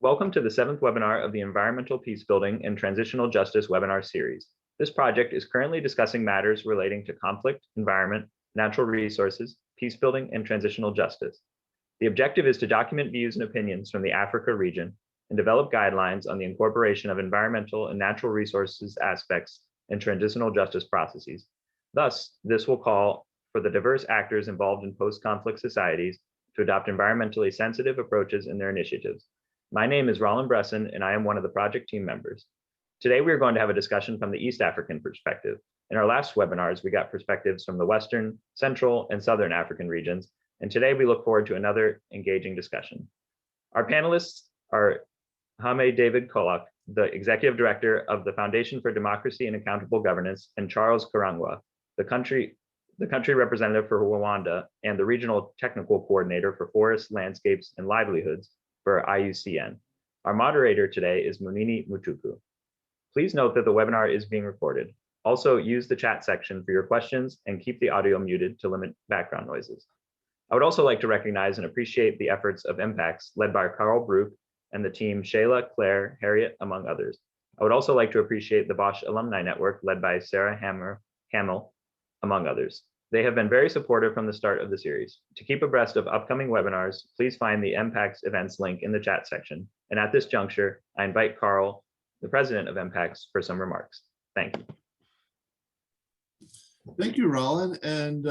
Welcome to the 7th webinar of the Environmental Peacebuilding and Transitional Justice webinar series. This project is currently discussing matters relating to conflict, environment, natural resources, peacebuilding, and transitional justice. The objective is to document views and opinions from the Africa region and develop guidelines on the incorporation of environmental and natural resources aspects in transitional justice processes. Thus, this will call for the diverse actors involved in post-conflict societies to adopt environmentally sensitive approaches in their initiatives. My name is Roland Bresson, and I am one of the project team members. Today, we are going to have a discussion from the East African perspective. In our last webinars, we got perspectives from the Western, Central, and Southern African regions, and today we look forward to another engaging discussion. Our panelists are Hame David Kolak, the Executive Director of the Foundation for Democracy and Accountable Governance, and Charles Karangwa, the country representative for Rwanda and the Regional Technical Coordinator for Forests, Landscapes, and Livelihoods for IUCN. Our moderator today is Munini Mutuku. Please note that the webinar is being recorded. Also, use the chat section for your questions and keep the audio muted to limit background noises. I would also like to recognize and appreciate the efforts of Mpex, led by Carl Brook and the team Shayla, Claire, Harriet, among others. I would also like to appreciate the Bosch Alumni Network, led by Sarah Hamill, among others. They have been very supportive from the start of the series. To keep abreast of upcoming webinars, please find the Mpex events link in the chat section. And at this juncture, I invite Carl, the president of Mpex, for some remarks. Thank you. Thank you, Roland, and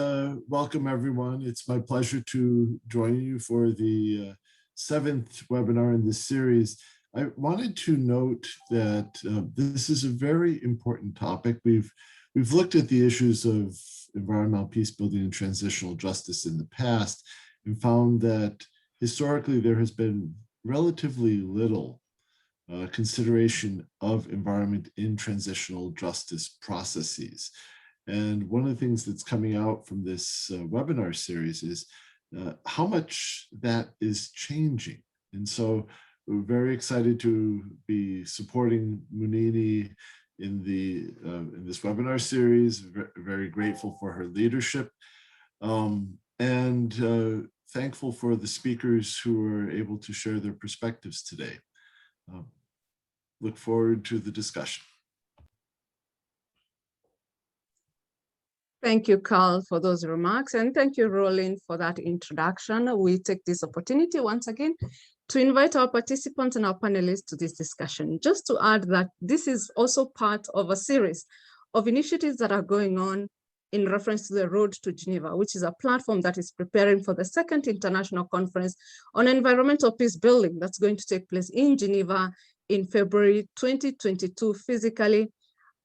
welcome everyone. It's my pleasure to join you for the 7th webinar in this series. I wanted to note that this is a very important topic. We've looked at the issues of environmental peacebuilding and transitional justice in the past and found that historically there has been relatively little consideration of environment in transitional justice processes. And one of the things that's coming out from this webinar series is how much that is changing. And so we're very excited to be supporting Munini in this webinar series. Very grateful for her leadership, and thankful for the speakers who are able to share their perspectives today. Look forward to the discussion. Thank you, Carl, for those remarks, and thank you, Roland, for that introduction. We take this opportunity once again to invite our participants and our panelists to this discussion. Just to add that this is also part of a series of initiatives that are going on in reference to the Road to Geneva, which is a platform that is preparing for the 2nd International Conference on Environmental Peacebuilding that's going to take place in Geneva in February 2022, physically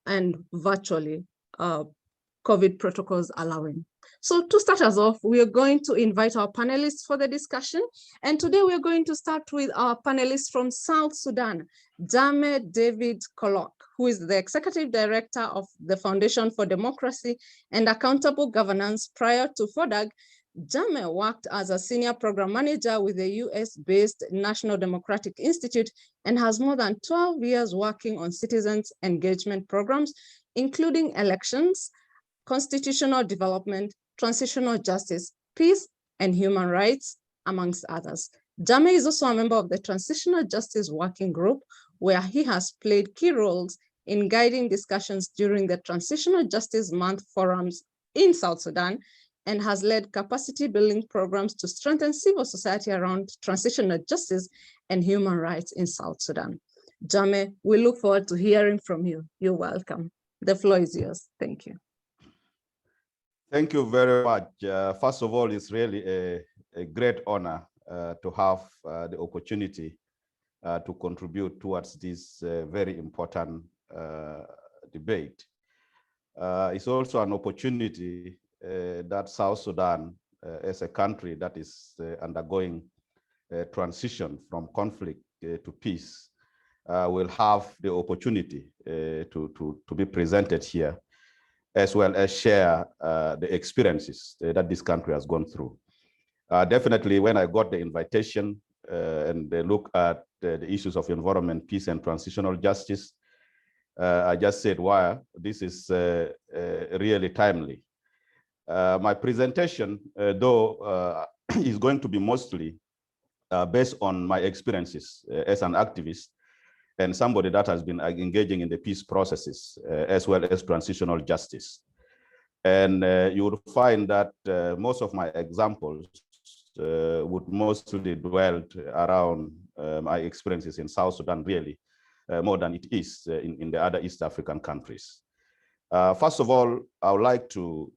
and virtually, COVID protocols allowing. So to start us off, we are going to invite our panelists for the discussion. And today we are going to start with our panelists from South Sudan, Hame David Kolak, who is the Executive Director of the Foundation for Democracy and Accountable Governance. Prior to FODAG, Hame worked as a Senior Program Manager with the US-based National Democratic Institute and has more than 12 years working on citizens' engagement programs, including elections, constitutional development, transitional justice, peace, and human rights, amongst others. Hame is also a member of the Transitional Justice Working Group, where he has played key roles in guiding discussions during the Transitional Justice Month forums in South Sudan, and has led capacity building programs to strengthen civil society around transitional justice and human rights in South Sudan. Hame, we look forward to hearing from you. You're welcome. The floor is yours. Thank you. Thank you very much. First of all, it's really a great honor to have the opportunity to contribute towards this very important debate. It's also an opportunity that South Sudan, as a country that is undergoing a transition from conflict to peace, will have the opportunity to be presented here, as well as share the experiences that this country has gone through. Definitely, when I got the invitation and look at the issues of environment, peace, and transitional justice, I just said, wow, this is really timely. My presentation, though, is going to be mostly based on my experiences as an activist and somebody that has been engaging in the peace processes as well as transitional justice. And you would find that most of my examples would mostly dwell around my experiences in South Sudan, really, more than it is in the other East African countries. First of all, I would like to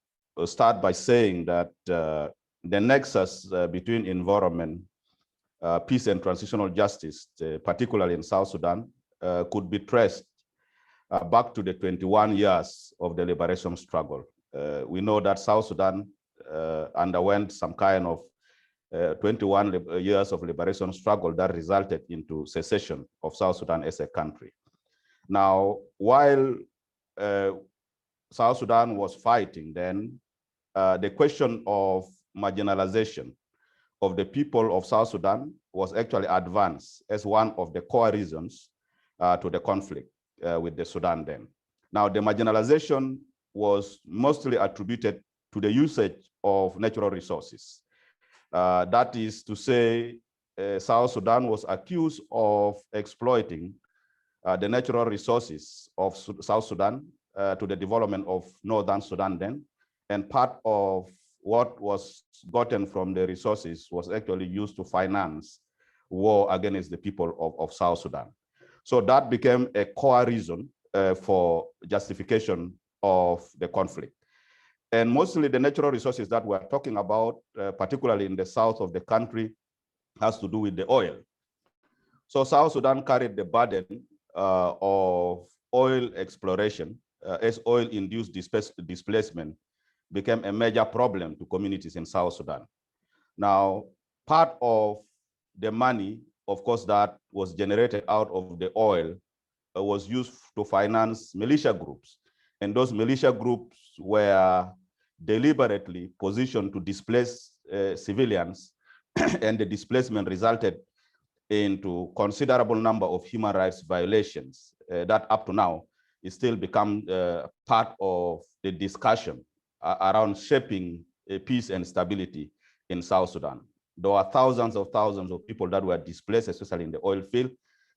start by saying that the nexus between environment, peace and transitional justice, particularly in South Sudan, could be traced back to the 21 years of the liberation struggle. We know that South Sudan underwent some kind of 21 years of liberation struggle that resulted into secession of South Sudan as a country. Now, while South Sudan was fighting then, the question of marginalization of the people of South Sudan was actually advanced as one of the core reasons to the conflict with the Sudan then. Now, the marginalization was mostly attributed to the usage of natural resources. That is to say, South Sudan was accused of exploiting the natural resources of South Sudan to the development of Northern Sudan then, and part of what was gotten from the resources was actually used to finance war against the people of South Sudan. So that became a core reason for justification of the conflict. And mostly the natural resources that we're talking about, particularly in the south of the country, has to do with the oil. So South Sudan carried the burden of oil exploration as oil-induced displacement became a major problem to communities in South Sudan. Now, part of the money, of course, that was generated out of the oil was used to finance militia groups. And those militia groups were deliberately positioned to displace civilians, and the displacement resulted into considerable number of human rights violations that up to now is still become part of the discussion around shaping peace and stability in South Sudan. There are thousands of people that were displaced, especially in the oil field,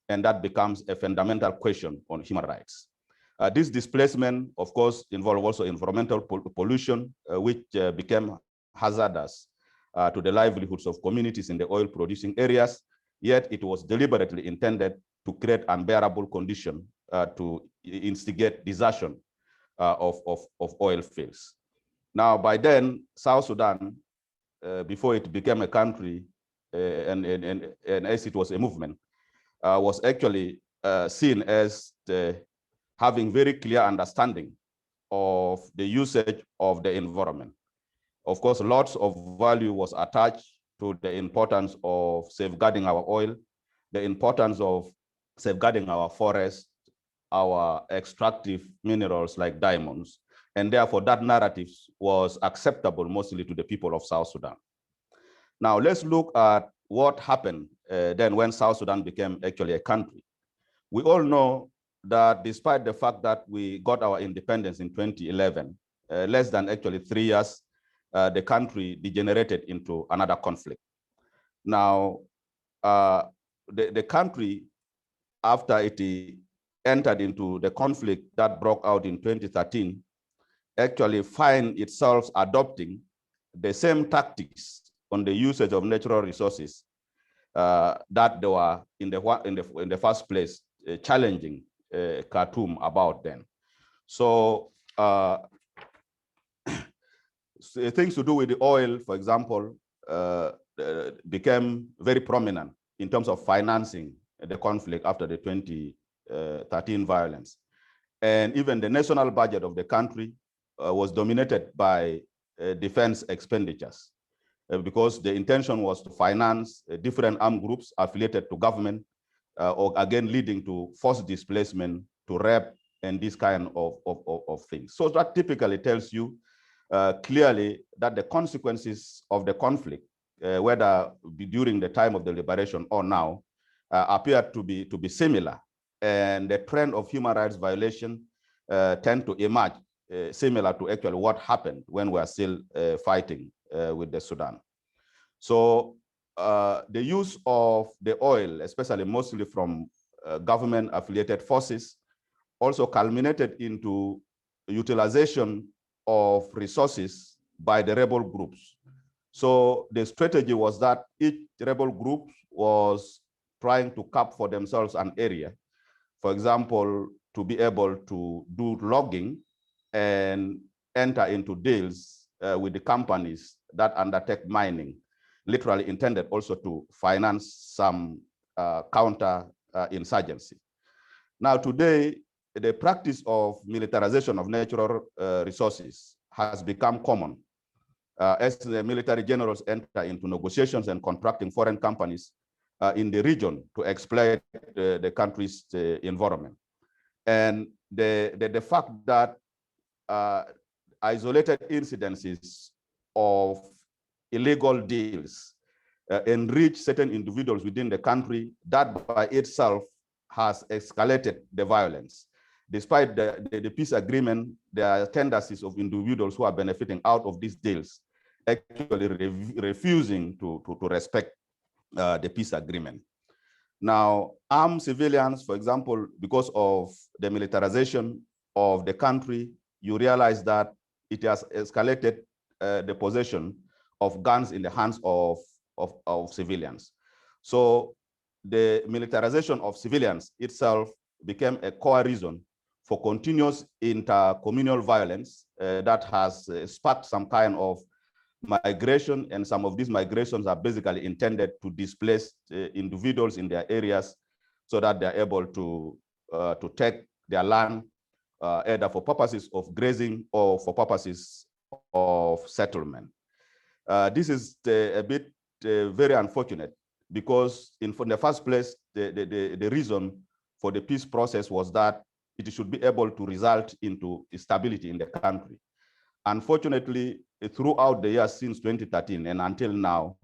and that becomes a fundamental question on human rights. This displacement, of course, involved also environmental pollution, which became hazardous to the livelihoods of communities in the oil-producing areas, yet it was deliberately intended to create unbearable conditions to instigate desertion of oil fields. Now, by then, South Sudan, before it became a country and as it was a movement, was actually seen as having very clear understanding of the usage of the environment. Of course, lots of value was attached to the importance of safeguarding our oil, the importance of safeguarding our forests, our extractive minerals like diamonds, and therefore that narrative was acceptable mostly to the people of South Sudan. Now let's look at what happened then when South Sudan became actually a country. We all know that despite the fact that we got our independence in 2011, less than actually 3 years, the country degenerated into another conflict. Now, the country, after it entered into the conflict that broke out in 2013, actually find itself adopting the same tactics on the usage of natural resources that they were in the first place challenging Khartoum about then. So things to do with the oil, for example, became very prominent in terms of financing the conflict after the 2013 violence. And even the national budget of the country was dominated by defense expenditures because the intention was to finance different armed groups affiliated to government, or again leading to forced displacement, to rape, and this kind of things. So that typically tells you clearly that the consequences of the conflict, whether during the time of the liberation or now, appear to be similar. And the trend of human rights violation tend to emerge similar to actually what happened when we are still fighting with the Sudan. So the use of the oil, especially mostly from government-affiliated forces, also culminated into utilization of resources by the rebel groups. So the strategy was that each rebel group was trying to cap for themselves an area, for example, to be able to do logging and enter into deals with the companies that undertake mining, literally intended also to finance some counter insurgency. Now today, the practice of militarization of natural resources has become common as the military generals enter into negotiations and contracting foreign companies in the region to exploit the country's environment. And the fact that isolated incidences of illegal deals enrich certain individuals within the country, that by itself has escalated the violence. Despite the peace agreement, there are tendencies of individuals who are benefiting out of these deals actually refusing to respect the peace agreement. Now, armed civilians, for example, because of the militarization of the country, you realize that it has escalated the possession of guns in the hands of civilians. So the militarization of civilians itself became a core reason for continuous intercommunal violence that has sparked some kind of migration, and some of these migrations are basically intended to displace individuals in their areas so that they're able to take their land either for purposes of grazing or for purposes of settlement. This is a bit very unfortunate, because in the first place, the reason for the peace process was that it should be able to result into stability in the country. Unfortunately, throughout the years since 2013 and until now,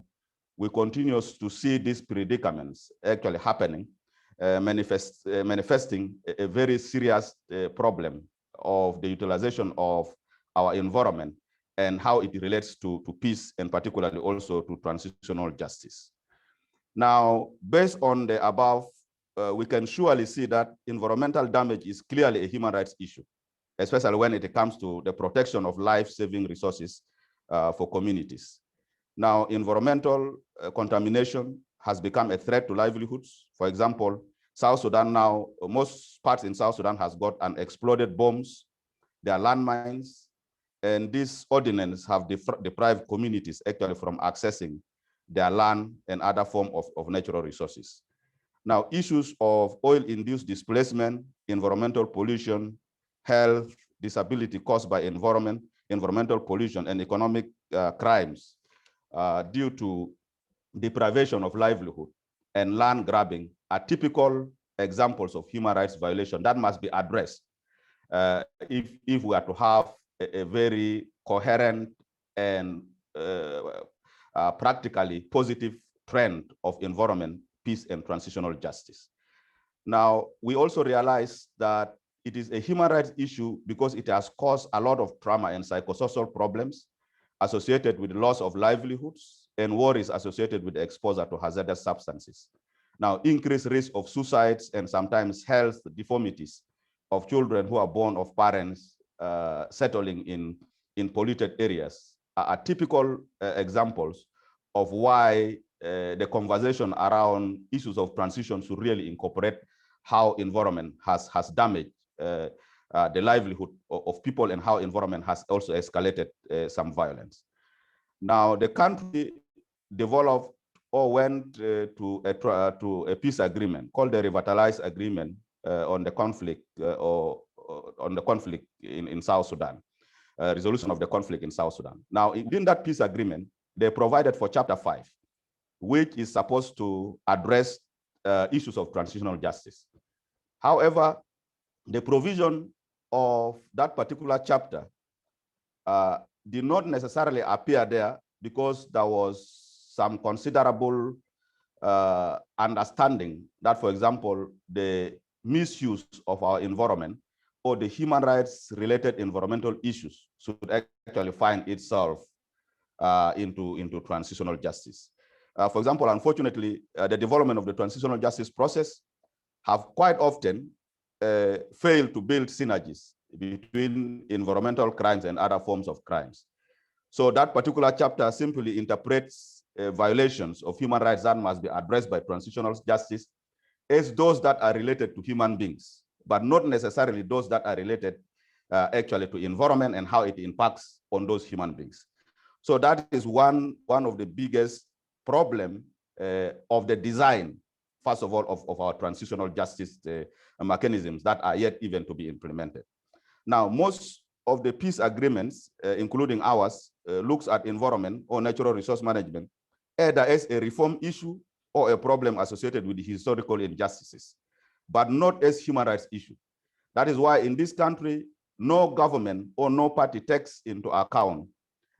we continue to see these predicaments actually happening, manifesting a very serious problem of the utilization of our environment and how it relates to peace, and particularly also to transitional justice. Now, based on the above, we can surely see that environmental damage is clearly a human rights issue, especially when it comes to the protection of life-saving resources for communities. Now, environmental contamination has become a threat to livelihoods. For example, South Sudan now, most parts in South Sudan has got unexploded bombs, there are landmines, and these ordinances have deprived communities actually from accessing their land and other forms of natural resources. Now, issues of oil-induced displacement, environmental pollution, health, disability caused by environmental pollution, and economic crimes due to deprivation of livelihood and land grabbing are typical examples of human rights violation that must be addressed if we are to have a very coherent and practically positive trend of environment, peace, and transitional justice. Now, we also realize that it is a human rights issue because it has caused a lot of trauma and psychosocial problems associated with the loss of livelihoods and worries associated with the exposure to hazardous substances. Now, increased risk of suicides and sometimes health deformities of children who are born of parents settling in polluted areas are typical examples of why the conversation around issues of transition should really incorporate how environment has damaged the livelihood of people and how environment has also escalated some violence. Now, the country developed or went to a peace agreement called the Revitalized Agreement on the conflict on the conflict in South Sudan, resolution of the conflict in South Sudan. Now, in that peace agreement, they provided for Chapter 5, which is supposed to address issues of transitional justice. However, the provision of that particular chapter did not necessarily appear there because there was some considerable understanding that, for example, the misuse of our environment or the human rights related environmental issues should actually find itself into transitional justice. For example, unfortunately, the development of the transitional justice process have quite often failed to build synergies between environmental crimes and other forms of crimes. So that particular chapter simply interprets violations of human rights that must be addressed by transitional justice as those that are related to human beings, but not necessarily those that are related actually to environment and how it impacts on those human beings. So that is one of the biggest problem of the design, first of all, of our transitional justice mechanisms that are yet even to be implemented. Now, most of the peace agreements, including ours, looks at environment or natural resource management either as a reform issue or a problem associated with the historical injustices, but not as human rights issue. That is why in this country, no government or no party takes into account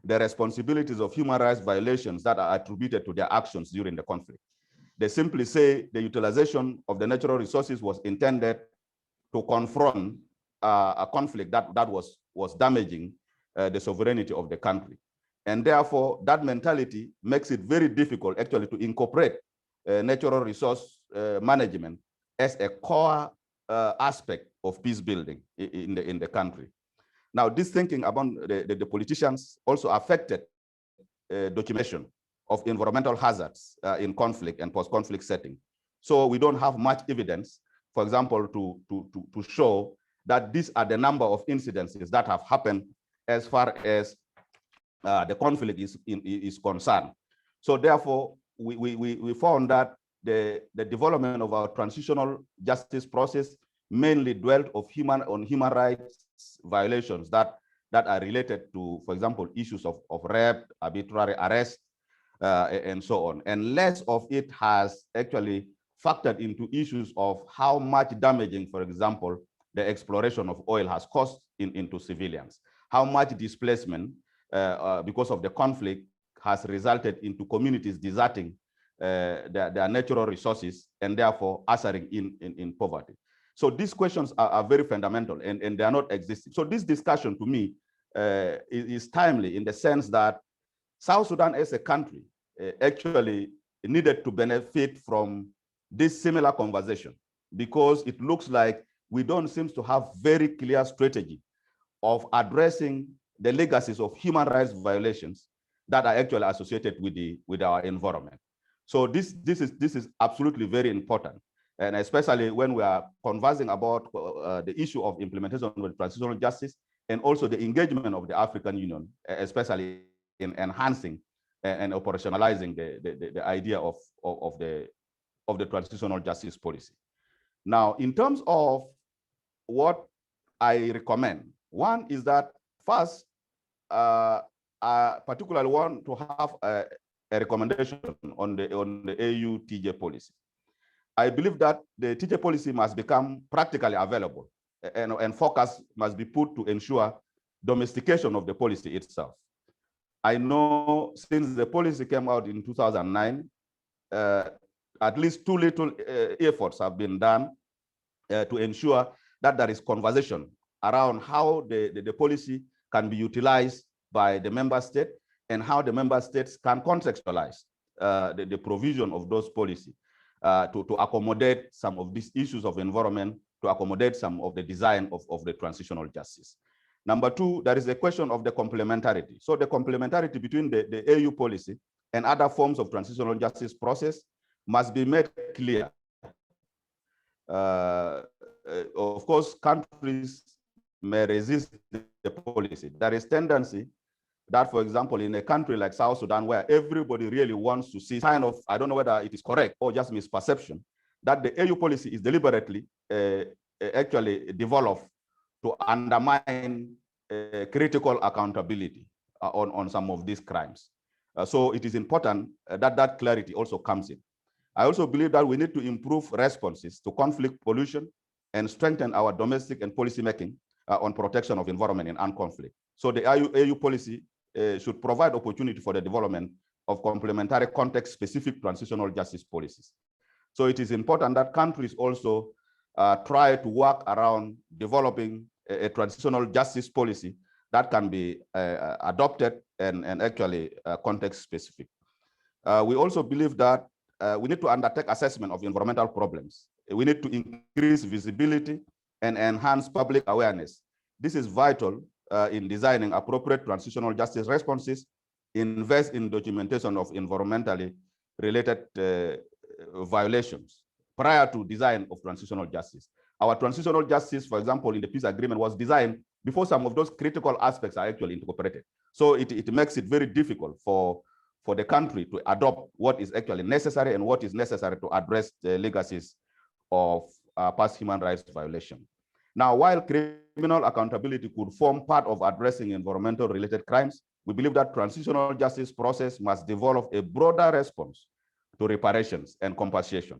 the responsibilities of human rights violations that are attributed to their actions during the conflict. They simply say the utilization of the natural resources was intended to confront a conflict that was damaging the sovereignty of the country. And therefore, that mentality makes it very difficult actually to incorporate natural resource management as a core aspect of peace building in the country. Now, this thinking about the politicians also affected documentation of environmental hazards in conflict and post-conflict setting. So we don't have much evidence, for example, to show that these are the number of incidences that have happened as far as the conflict is concerned. So therefore, we found that the development of our transitional justice process mainly dwelt on human rights violations that are related to, for example, issues of rape, arbitrary arrest, and so on. And less of it has actually factored into issues of how much damaging, for example, the exploration of oil has caused into civilians, how much displacement because of the conflict has resulted into communities deserting their natural resources and therefore ushering in poverty. So these questions are very fundamental and they are not existing. So this discussion to me is timely in the sense that South Sudan as a country actually needed to benefit from this similar conversation because it looks like we don't seem to have very clear strategy of addressing the legacies of human rights violations that are actually associated with our environment. So this is absolutely very important, and especially when we are conversing about the issue of implementation of transitional justice and also the engagement of the African Union, especially in enhancing and operationalizing the idea of the transitional justice policy. Now, in terms of what I recommend, one is that first, I particularly want to have a recommendation on the AU TJ policy. I believe that the TJ policy must become practically available and focus must be put to ensure domestication of the policy itself. I know since the policy came out in 2009, at least two little efforts have been done to ensure that there is conversation around how the policy can be utilized by the member state and how the member states can contextualize the provision of those policies to accommodate some of these issues of environment, to accommodate some of the design of the transitional justice. Number two, there is a question of the complementarity. So the complementarity between the AU policy and other forms of transitional justice process must be made clear. Of course, countries may resist the policy. There is tendency that, for example, in a country like South Sudan, where everybody really wants to see kind of, I don't know whether it is correct or just misperception, that the AU policy is deliberately actually developed to undermine critical accountability on some of these crimes. So it is important that clarity also comes in. I also believe that we need to improve responses to conflict pollution and strengthen our domestic and policy making on protection of environment in armed conflict. So the AU policy should provide opportunity for the development of complementary context-specific transitional justice policies. So it is important that countries also try to work around developing a transitional justice policy that can be adopted and actually context-specific. We also believe that we need to undertake assessment of environmental problems. We need to increase visibility and enhance public awareness. This is vital in designing appropriate transitional justice responses, invest in documentation of environmentally related violations prior to design of transitional justice. Our transitional justice, for example, in the peace agreement was designed before some of those critical aspects are actually incorporated. So it makes it very difficult for the country to adopt what is actually necessary and what is necessary to address the legacies of past human rights violation. Now, while criminal accountability could form part of addressing environmental related crimes, we believe that transitional justice process must develop a broader response to reparations and compensation.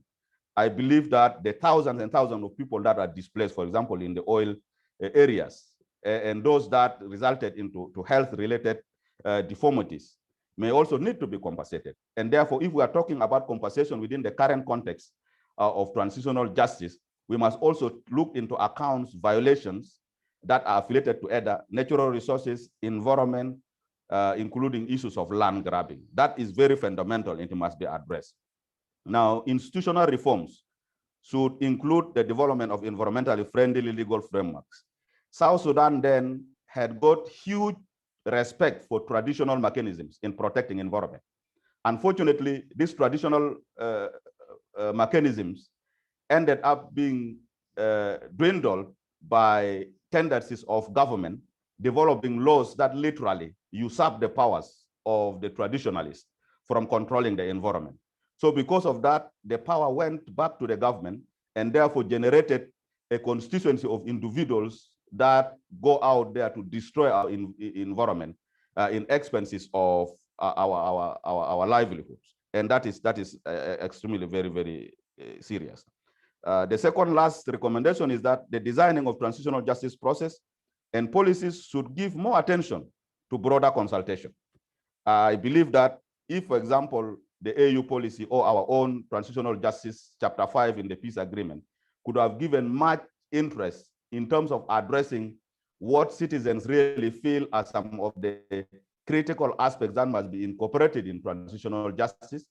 I believe that the thousands and thousands of people that are displaced, for example, in the oil areas, and those that resulted into health-related deformities may also need to be compensated. And therefore, if we are talking about compensation within the current context of transitional justice, we must also look into accounts violations that are affiliated to either natural resources, environment, including issues of land grabbing. That is very fundamental and it must be addressed. Now, institutional reforms should include the development of environmentally friendly legal frameworks. South Sudan then had got huge respect for traditional mechanisms in protecting environment. Unfortunately, these traditional mechanisms ended up being dwindled by tendencies of government developing laws that literally usurp the powers of the traditionalists from controlling the environment. So because of that, the power went back to the government and therefore generated a constituency of individuals that go out there to destroy our environment in expenses of our livelihoods. And that is extremely very, very serious. The second last recommendation is that the designing of transitional justice process and policies should give more attention to broader consultation. I believe that if, for example, the AU policy or our own transitional justice chapter 5 in the peace agreement could have given much interest in terms of addressing what citizens really feel are some of the critical aspects that must be incorporated in transitional justice,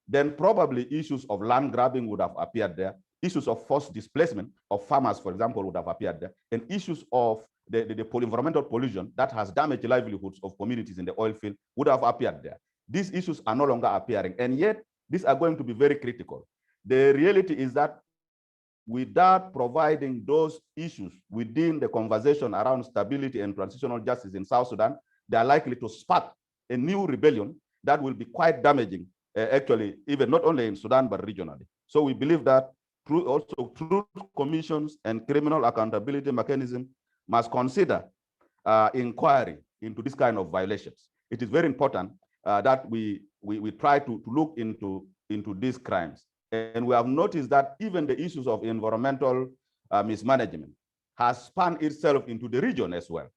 then probably issues of land grabbing would have appeared there, issues of forced displacement of farmers, for example, would have appeared there, and issues of the environmental pollution that has damaged livelihoods of communities in the oil field would have appeared there. These issues are no longer appearing, and yet these are going to be very critical. The reality is that without providing those issues within the conversation around stability and transitional justice in South Sudan, they are likely to spark a new rebellion that will be quite damaging, actually, even not only in Sudan, but regionally. So we believe that also truth commissions and criminal accountability mechanism must consider inquiry into this kind of violations. It is very important that we try to look into these crimes. And we have noticed that even the issues of environmental mismanagement has spanned itself into the region as well.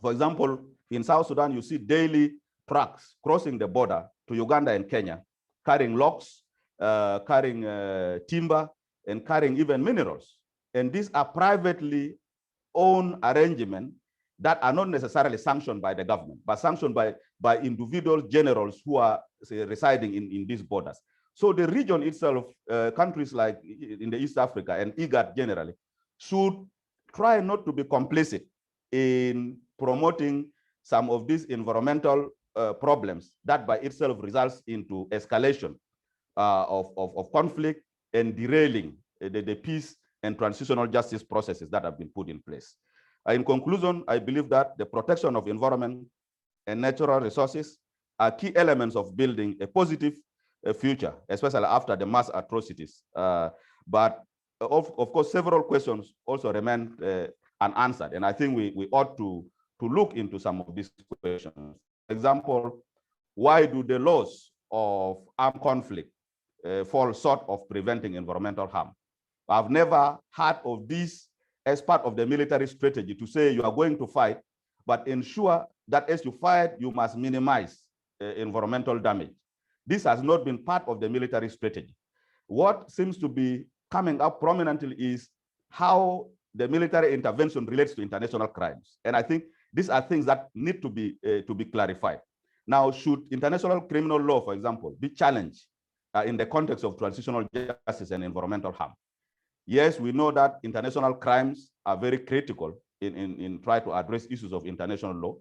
For example, in South Sudan, you see daily trucks crossing the border to Uganda and Kenya, carrying logs, carrying timber, and carrying even minerals. And these are privately owned arrangements that are not necessarily sanctioned by the government, but sanctioned by individual generals who are, say, residing in these borders. So the region itself, countries like in the East Africa and IGAD generally, should try not to be complicit in promoting some of these environmental problems that by itself results into escalation of conflict and derailing the peace and transitional justice processes that have been put in place. In conclusion, I believe that the protection of environment and natural resources are key elements of building a positive future, especially after the mass atrocities. But of course, several questions also remain unanswered, and I think we ought to look into some of these questions. For example, why do the laws of armed conflict fall short of preventing environmental harm? I've never heard of this as part of the military strategy to say you are going to fight, but ensure that as you fight, you must minimize environmental damage. This has not been part of the military strategy. What seems to be coming up prominently is how the military intervention relates to international crimes. And I think these are things that need to be clarified. Now, should international criminal law, for example, be challenged in the context of transitional justice and environmental harm? Yes, we know that international crimes are very critical in trying to address issues of international law,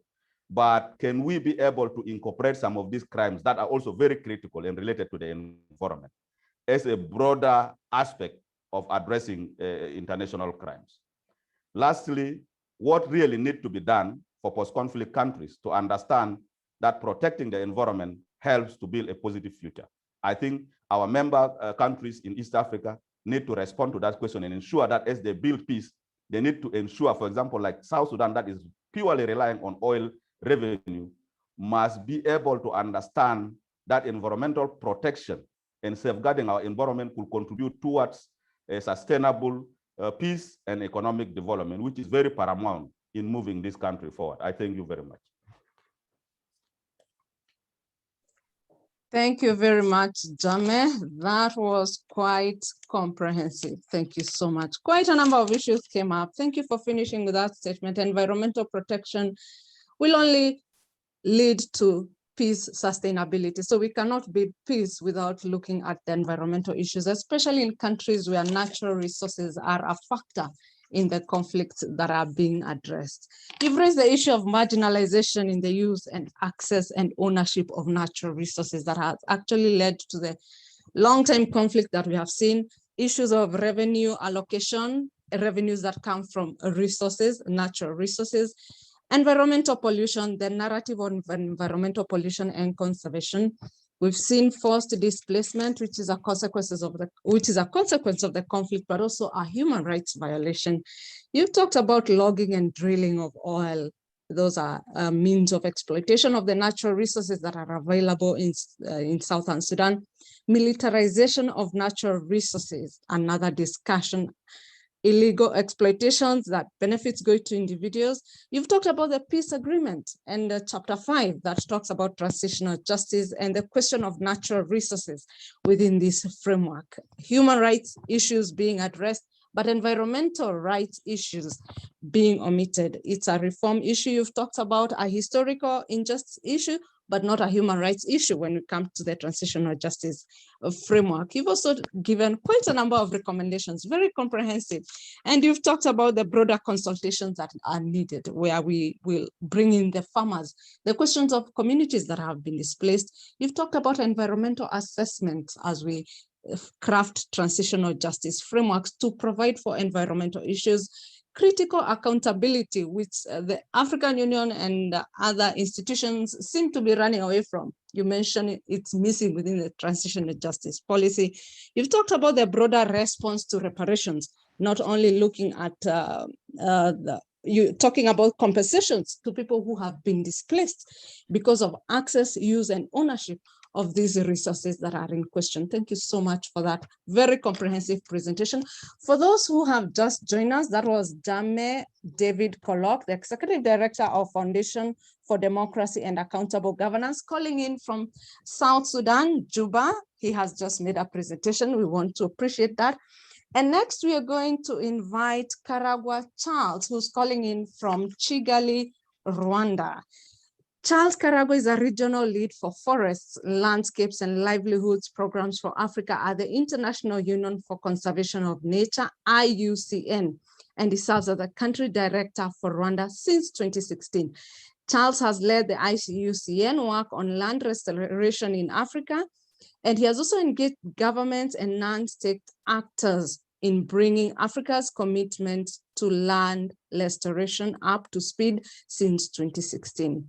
but can we be able to incorporate some of these crimes that are also very critical and related to the environment as a broader aspect of addressing international crimes? Lastly, what really needs to be done for post-conflict countries to understand that protecting the environment helps to build a positive future? I think our member countries in East Africa need to respond to that question and ensure that as they build peace, they need to ensure, for example, like South Sudan, that is purely relying on oil revenue, must be able to understand that environmental protection and safeguarding our environment will contribute towards a sustainable peace and economic development, which is very paramount in moving this country forward. I thank you very much. Thank you very much, Jame. That was quite comprehensive. Thank you so much. Quite a number of issues came up. Thank you for finishing with that statement. Environmental protection will only lead to peace sustainability. So we cannot build peace without looking at the environmental issues, especially in countries where natural resources are a factor in the conflicts that are being addressed. You've raised the issue of marginalization in the use and access and ownership of natural resources that has actually led to the long-term conflict that we have seen, issues of revenue allocation, revenues that come from resources, natural resources, environmental pollution, the narrative on environmental pollution and conservation. We've seen forced displacement, which is a consequence of the conflict, but also a human rights violation. You've talked about logging and drilling of oil. Those are means of exploitation of the natural resources that are available in Southern Sudan. Militarization of natural resources, another discussion. Illegal exploitations that benefits go to individuals. You've talked about the peace agreement and chapter 5 that talks about transitional justice and the question of natural resources within this framework. Human rights issues being addressed, but environmental rights issues being omitted. It's a reform issue. You've talked about a historical injustice issue, but not a human rights issue when it comes to the transitional justice framework. You've also given quite a number of recommendations, very comprehensive. And you've talked about the broader consultations that are needed, where we will bring in the farmers, the questions of communities that have been displaced. You've talked about environmental assessment as we craft transitional justice frameworks to provide for environmental issues, critical accountability, which the African Union and other institutions seem to be running away from. You mentioned it's missing within the transitional justice policy. You've talked about the broader response to reparations, not only looking at you talking about compensations to people who have been displaced because of access, use, and ownership of these resources that are in question. Thank you so much for that very comprehensive presentation. For those who have just joined us, that was Jame David Kolok, the Executive Director of Foundation for Democracy and Accountable Governance, calling in from South Sudan, Juba. He has just made a presentation. We want to appreciate that. And next we are going to invite Karagwa Charles, who's calling in from Kigali, Rwanda. Charles Karagwa is a regional lead for forests, landscapes, and livelihoods programs for Africa at the International Union for Conservation of Nature, IUCN, and he serves as the country director for Rwanda since 2016. Charles has led the IUCN work on land restoration in Africa, and he has also engaged governments and non-state actors in bringing Africa's commitment to land restoration up to speed since 2016.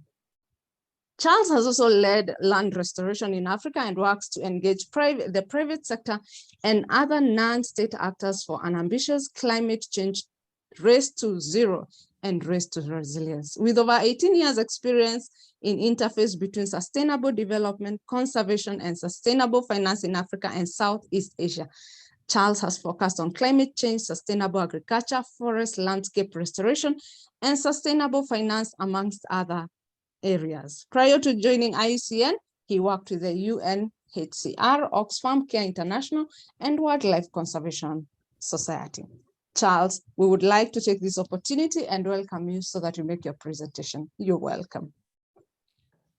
Charles has also led land restoration in Africa and works to engage the private sector and other non-state actors for an ambitious climate change race to zero and race to resilience. With over 18 years experience in interface between sustainable development, conservation, and sustainable finance in Africa and Southeast Asia, Charles has focused on climate change, sustainable agriculture, forest landscape restoration, and sustainable finance, amongst other areas. Prior to joining IUCN, he worked with the UNHCR, Oxfam Care International, and Wildlife Conservation Society. Charles, we would like to take this opportunity and welcome you so that you make your presentation. You're welcome.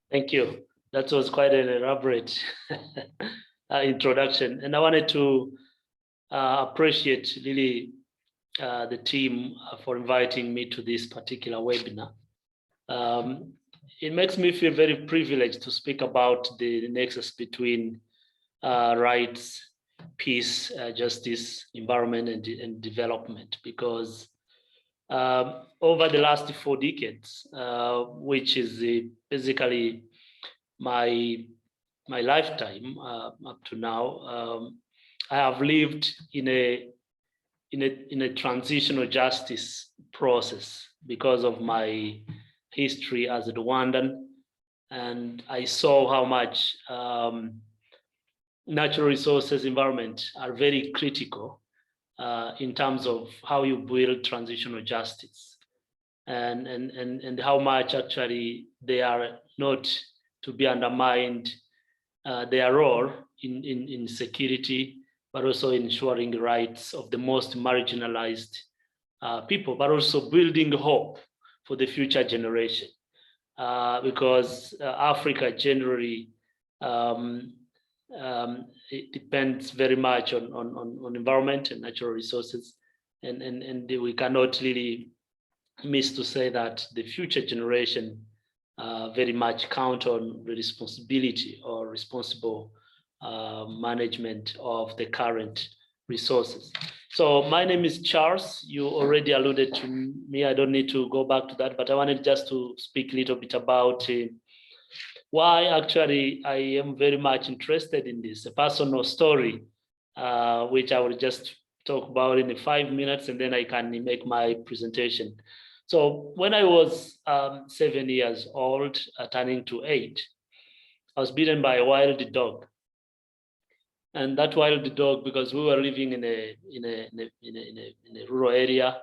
Thank you. That was quite an elaborate introduction. And I wanted to appreciate really the team for inviting me to this particular webinar. It makes me feel very privileged to speak about the nexus between rights, peace, justice, environment, and development, because over the last 4 decades, which is basically my lifetime up to now, I have lived in a transitional justice process because of my history as a Rwandan, and I saw how much natural resources, environment are very critical in terms of how you build transitional justice, and how much actually they are not to be undermined, their role in security, but also ensuring the rights of the most marginalized people, but also building hope for the future generation, because Africa generally it depends very much on environment and natural resources, and we cannot really miss to say that the future generation very much count on the responsibility or responsible management of the current resources. So my name is Charles. You already alluded to me. I don't need to go back to that, but I wanted just to speak a little bit about why actually I am very much interested in this, a personal story, which I will just talk about in 5 minutes, and then I can make my presentation. So when I was 7 years old, turning to 8, I was bitten by a wild dog. And that wild dog, because we were living in a rural area,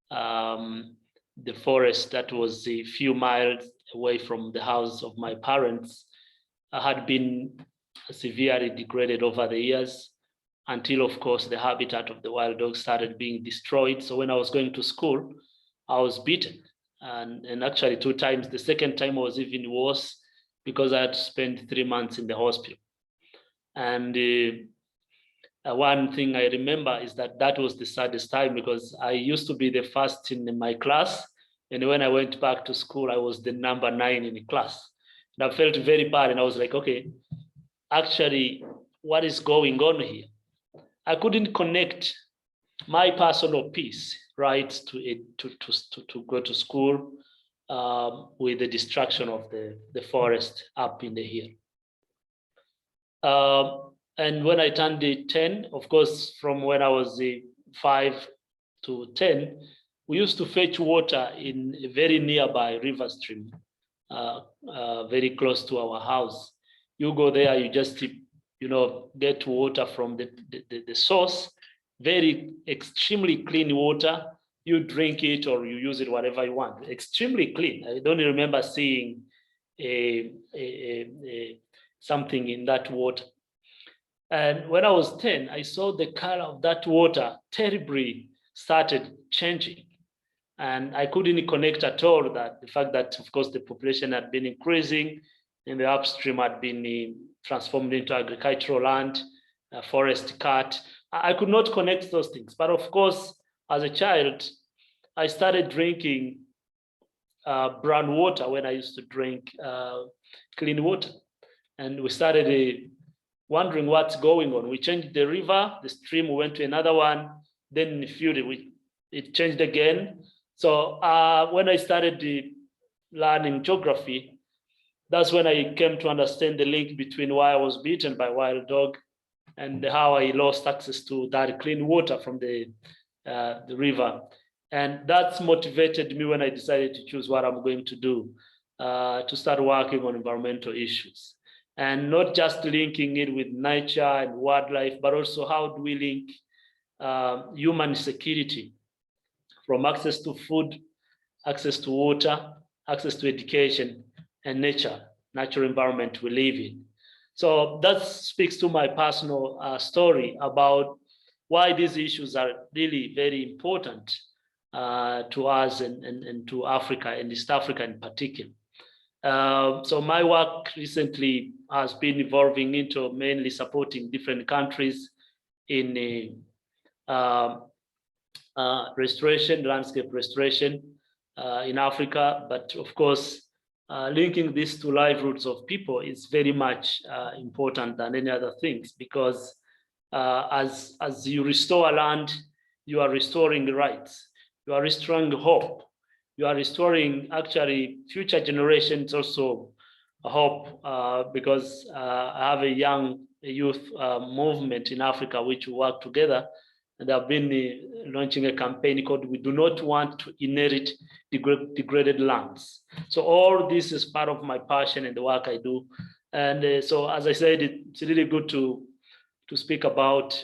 the forest that was a few miles away from the house of my parents had been severely degraded over the years, until, of course, the habitat of the wild dog started being destroyed. So when I was going to school, I was beaten, and actually 2 times. The second time was even worse because I had to spend 3 months in the hospital. And one thing I remember is that was the saddest time, because I used to be the first in my class, and when I went back to school, I was the number 9 in the class. And I felt very bad, and I was like, okay, actually, what is going on here? I couldn't connect my personal peace, right, to go to school with the destruction of the forest up in the hill. And when I turned 10, of course, from when I was 5 to 10, we used to fetch water in a very nearby river stream, very close to our house. You go there, you just, get water from the source, very extremely clean water. You drink it or you use it, whatever you want. Extremely clean. I don't remember seeing something in that water. And when I was 10, I saw the color of that water terribly started changing. And I couldn't connect at all that the fact that, of course, the population had been increasing and the upstream had been transformed into agricultural land, forest cut. I could not connect those things. But of course, as a child, I started drinking brown water when I used to drink clean water. And we started wondering what's going on. We changed the river, the stream, we went to another one, then in the field, it changed again. So when I started learning geography, that's when I came to understand the link between why I was beaten by a wild dog and how I lost access to that clean water from the river. And that's motivated me when I decided to choose what I'm going to do, to start working on environmental issues. And not just linking it with nature and wildlife, but also how do we link human security from access to food, access to water, access to education, and natural environment we live in. So that speaks to my personal story about why these issues are really very important to us and to Africa and East Africa in particular. So my work recently has been evolving into mainly supporting different countries in restoration, landscape restoration in Africa. But of course, linking this to livelihoods of people is very much important than any other things, because as you restore land, you are restoring rights, you are restoring hope, you are restoring actually future generations also hope, because I have a youth movement in Africa which we work together, and I've been launching a campaign called "We Do Not Want to Inherit Degraded Lands." So all this is part of my passion and the work I do, and so as I said, it's really good to speak about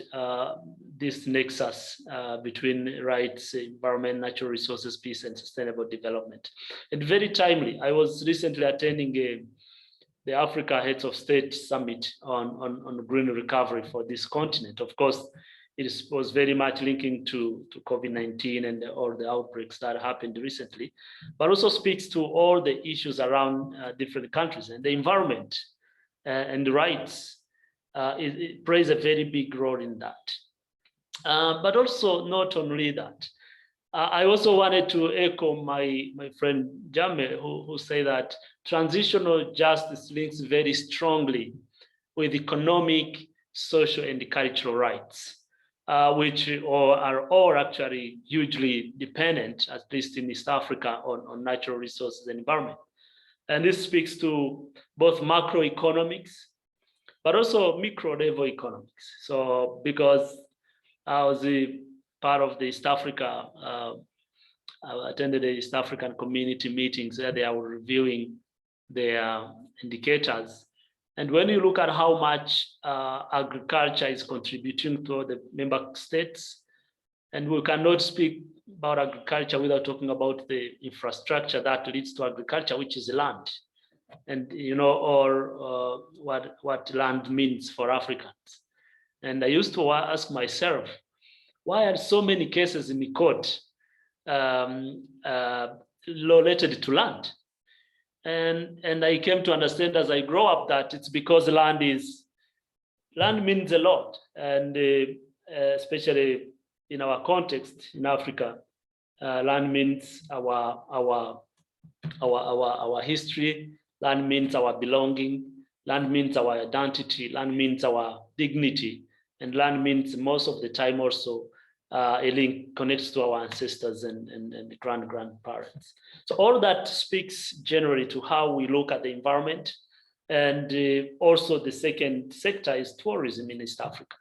this nexus between rights, environment, natural resources, peace, and sustainable development. And very timely, I was recently attending the Africa Heads of State Summit on green recovery for this continent. Of course, it was very much linking to COVID-19 and all the outbreaks that happened recently, but also speaks to all the issues around different countries and the environment and the rights. It plays a very big role in that. But also not only that, I also wanted to echo my friend Jame, who say that transitional justice links very strongly with economic, social, and cultural rights, which are all actually hugely dependent, at least in East Africa, on natural resources and environment. And this speaks to both macroeconomics, but also micro level economics. So because I was a part of the East Africa, I attended the East African community meetings where they were reviewing their indicators. And when you look at how much agriculture is contributing to the member states, and we cannot speak about agriculture without talking about the infrastructure that leads to agriculture, which is land. And or what land means for Africans. And I used to ask myself, why are so many cases in the court related to land? And I came to understand as I grow up that it's because land means a lot, and especially in our context in Africa, land means our history. Land means our belonging, land means our identity, land means our dignity, and land means most of the time also a link connects to our ancestors and grandparents. So all that speaks generally to how we look at the environment. And also the second sector is tourism in East Africa.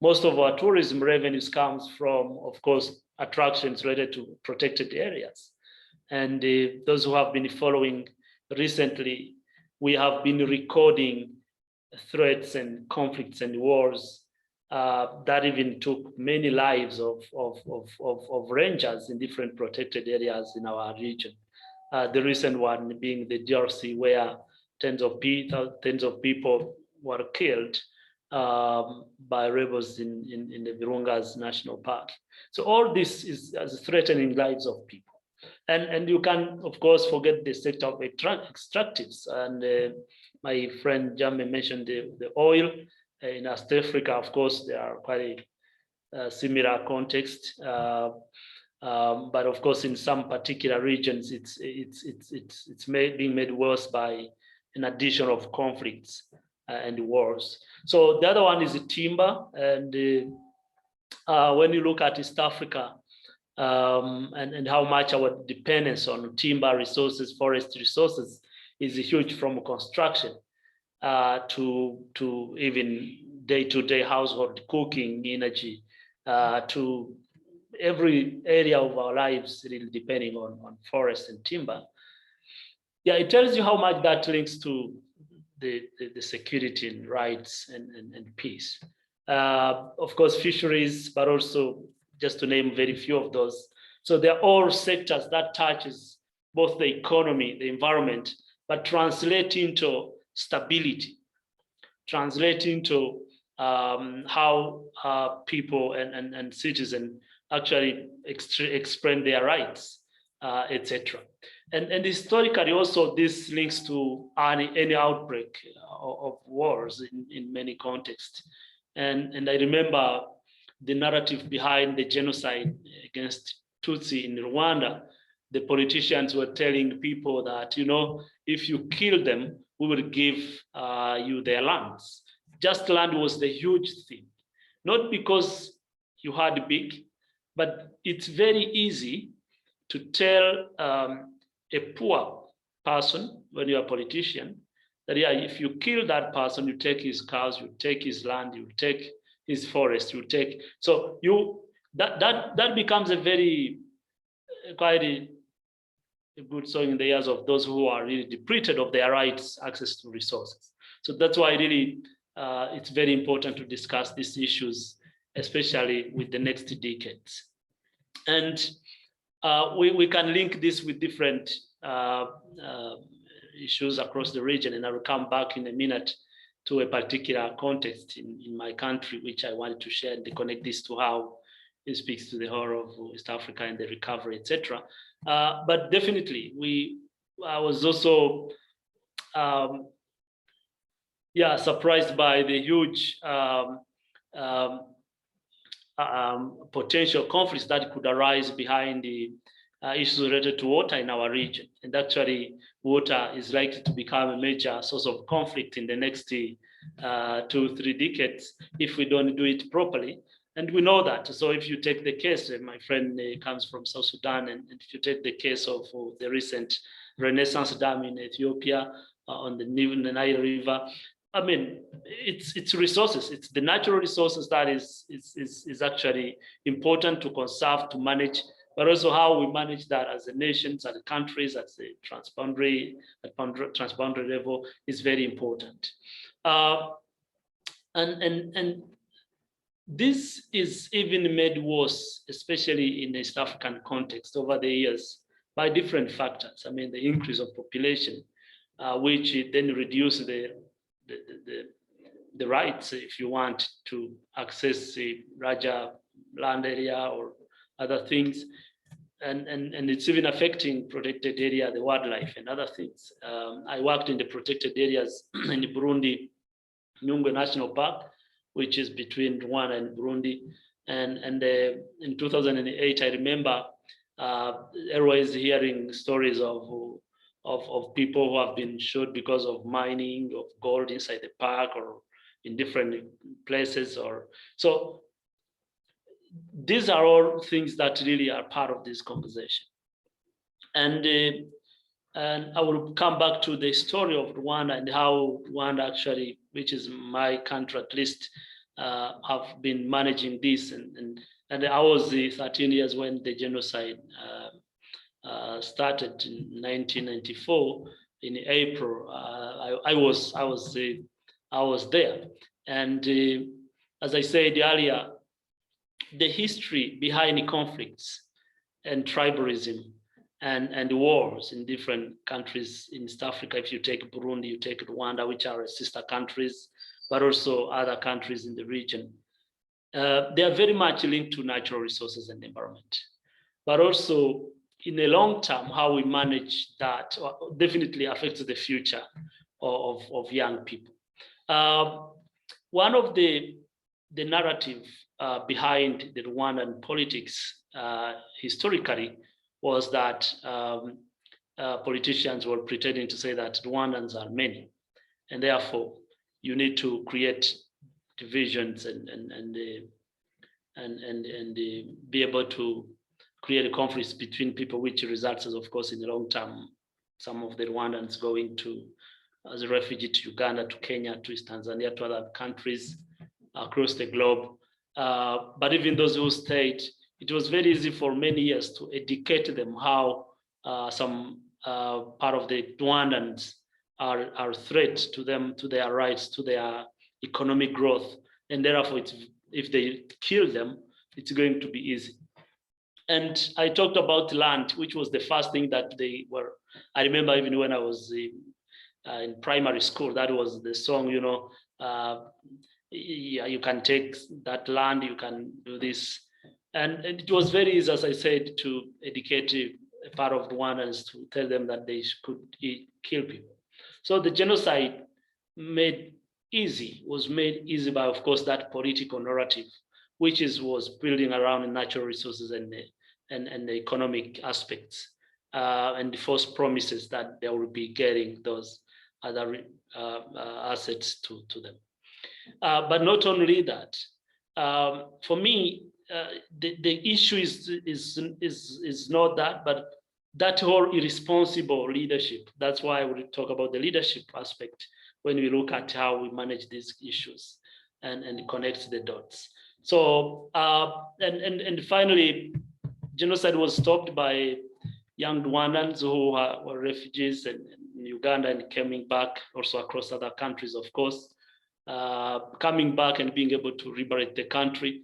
Most of our tourism revenues comes from, of course, attractions related to protected areas. And those who have been following recently, we have been recording threats and conflicts and wars that even took many lives of rangers in different protected areas in our region. The recent one being the DRC, where tens of people were killed by rebels in the Virunga's National Park. So all this is threatening lives of people. And you can, of course, forget the sector of extractives. And my friend Jame mentioned the oil. In East Africa, of course, there are quite a similar context. But of course, in some particular regions, it's being made worse by an addition of conflicts and wars. So the other one is the timber. And when you look at East Africa, and how much our dependence on timber resources, forest resources is huge, from construction to even day-to-day household cooking, energy, to every area of our lives really depending on forest and timber. Yeah, it tells you how much that links to the security and rights and peace. Of course, fisheries, but also, just to name very few of those. So they're all sectors that touches both the economy, the environment, but translate into stability, translate into how people and citizens actually explain their rights, etc. And historically also this links to any outbreak of wars in many contexts. And I remember the narrative behind the genocide against Tutsi in Rwanda. The politicians were telling people that, if you kill them, we will give you their lands. Just land was the huge thing, not because you had big, but it's very easy to tell a poor person, when you're a politician, that yeah, if you kill that person, you take his cows, you take his land, you take his forest, you take, so that becomes a very quite a good song in the ears of those who are really deprived of their rights, access to resources. So that's why really it's very important to discuss these issues, especially with the next decades. And we can link this with different issues across the region, and I will come back in a minute to a particular context in my country, which I wanted to share and connect this to how it speaks to the whole of East Africa and the recovery, etc. But definitely, I was also surprised by the huge potential conflicts that could arise behind the issues related to water in our region. And actually, water is likely to become a major source of conflict in the next 2-3 decades if we don't do it properly. And we know that. So if you take the case, my friend comes from South Sudan, and if you take the case of the recent Renaissance Dam in Ethiopia on the Nile River, I mean, it's resources. It's the natural resources that is actually important to conserve, to manage, but also how we manage that as a nation, as a countries, at the transboundary level is very important. And this is even made worse, especially in the East African context over the years, by different factors. I mean, the increase of population, which then reduce the rights, if you want, to access a larger land area or other things. And it's even affecting protected area, the wildlife and other things. I worked in the protected areas in the Burundi, Nyungwe National Park, which is between Rwanda and Burundi. And in 2008, I remember always hearing stories of people who have been shot because of mining of gold inside the park or in different places. So these are all things that really are part of this conversation. And I will come back to the story of Rwanda and how Rwanda actually, which is my country at least, have been managing this. And I was 13 years when the genocide started in 1994 in April. I was there, and as I said earlier, the history behind conflicts and tribalism and wars in different countries in East Africa. If you take Burundi, you take Rwanda, which are sister countries, but also other countries in the region. They are very much linked to natural resources and environment, but also in the long term, how we manage that definitely affects the future of young people. One of the narrative behind the Rwandan politics historically was that politicians were pretending to say that Rwandans are many, and therefore you need to create divisions and be able to create conflicts between people, which results, of course, in the long term, some of the Rwandans going as a refugee to Uganda, to Kenya, to Tanzania, to other countries across the globe. But even those who stayed, it was very easy for many years to educate them how some part of the Rwandans are a threat to them, to their rights, to their economic growth. And therefore, if they kill them, it's going to be easy. And I talked about land, which was the first thing that they were. I remember even when I was in primary school, that was the song, you can take that land, you can do this. And it was very easy, as I said, to educate a part of Rwandans to tell them that they could kill people. So the genocide was made easy by, of course, that political narrative, which was building around natural resources and the economic aspects, and the false promises that they will be getting those other assets to them. But not only that, for me, the issue is not that, but that whole irresponsible leadership. That's why we talk about the leadership aspect when we look at how we manage these issues and connect the dots. So, and finally, genocide was stopped by young Rwandans who were refugees in Uganda and coming back, also across other countries, of course, coming back and being able to liberate the country,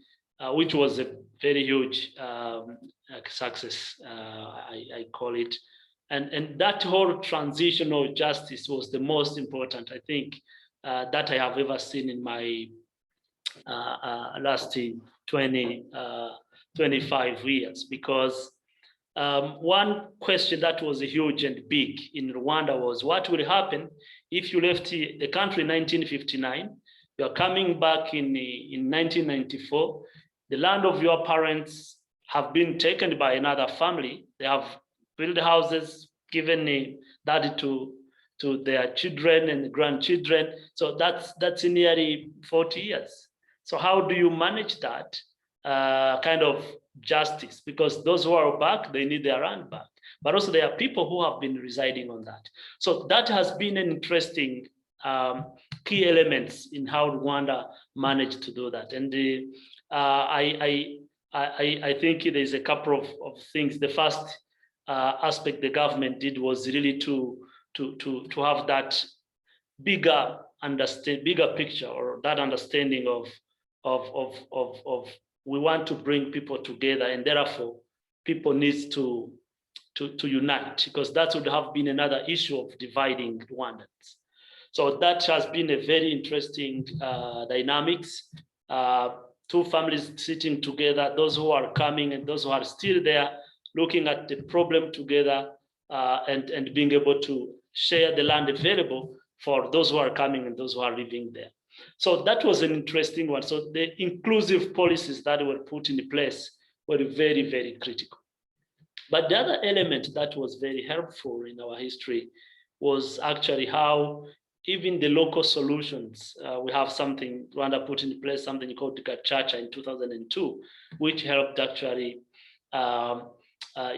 which was a very huge success, I call it. And that whole transitional justice was the most important, I think, that I have ever seen in my last 25 years, because one question that was huge and big in Rwanda was what will happen if you left the country in 1959, you are coming back in 1994, the land of your parents have been taken by another family, they have built houses, given that to their children and grandchildren, so that's nearly 40 years. So how do you manage that kind of justice? Because those who are back, they need their land back. But also there are people who have been residing on that. So that has been an interesting key elements in how Rwanda managed to do that. And I think there's a couple of things. The first aspect the government did was really to have that bigger picture, or that understanding of we want to bring people together, and therefore people need to unite, because that would have been another issue of dividing Rwandans. So that has been a very interesting dynamics. Two families sitting together, those who are coming and those who are still there, looking at the problem together, and being able to share the land available for those who are coming and those who are living there. So that was an interesting one. So the inclusive policies that were put in place were very, very critical. But the other element that was very helpful in our history was actually how even the local solutions, we have something, Rwanda put in place something called the Gacaca in 2002, which helped actually,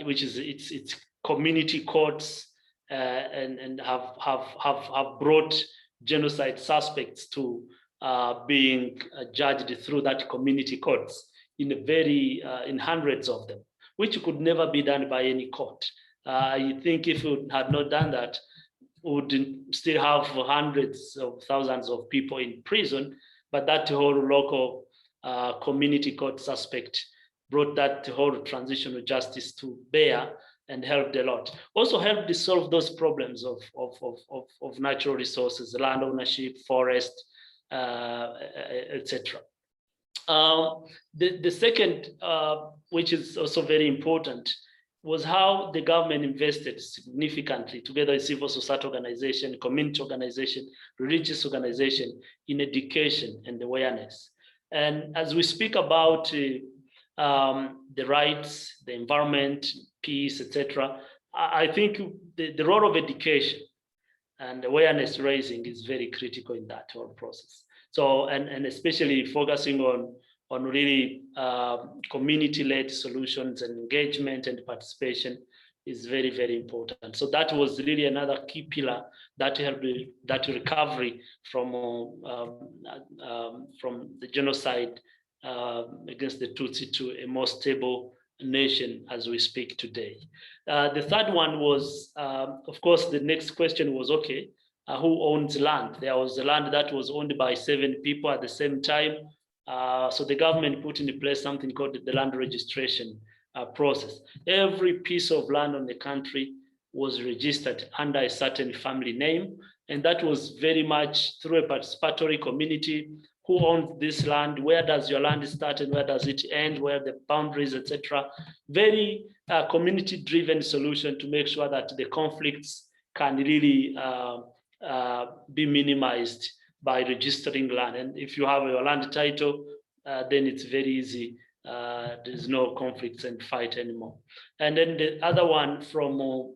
which is it's community courts, and have brought genocide suspects to being judged through that community courts in hundreds of them, which could never be done by any court. I think if we had not done that, we would still have hundreds of thousands of people in prison, but that whole local community court suspect brought that whole transitional justice to bear and helped a lot. Also helped to solve those problems of natural resources, land ownership, forest, etc. The second, which is also very important, was how the government invested significantly together with civil society organization, community organization, religious organization in education and awareness. And as we speak about the rights, the environment, peace, etc., I think the role of education and awareness raising is very critical in that whole process. So, and especially focusing on really community-led solutions and engagement and participation is very, very important. So that was really another key pillar that helped that recovery from the genocide against the Tutsi to a more stable nation as we speak today. The third one was, of course, the next question was, okay, who owns land? There was a land that was owned by 7 people at the same time. So the government put into place something called the land registration process. Every piece of land on the country was registered under a certain family name, and that was very much through a participatory community who owns this land, where does your land start and where does it end, where are the boundaries, etc. Very community-driven solution to make sure that the conflicts can really be minimized by registering land. And if you have your land title, then it's very easy. There's no conflicts and fight anymore. And then the other one from an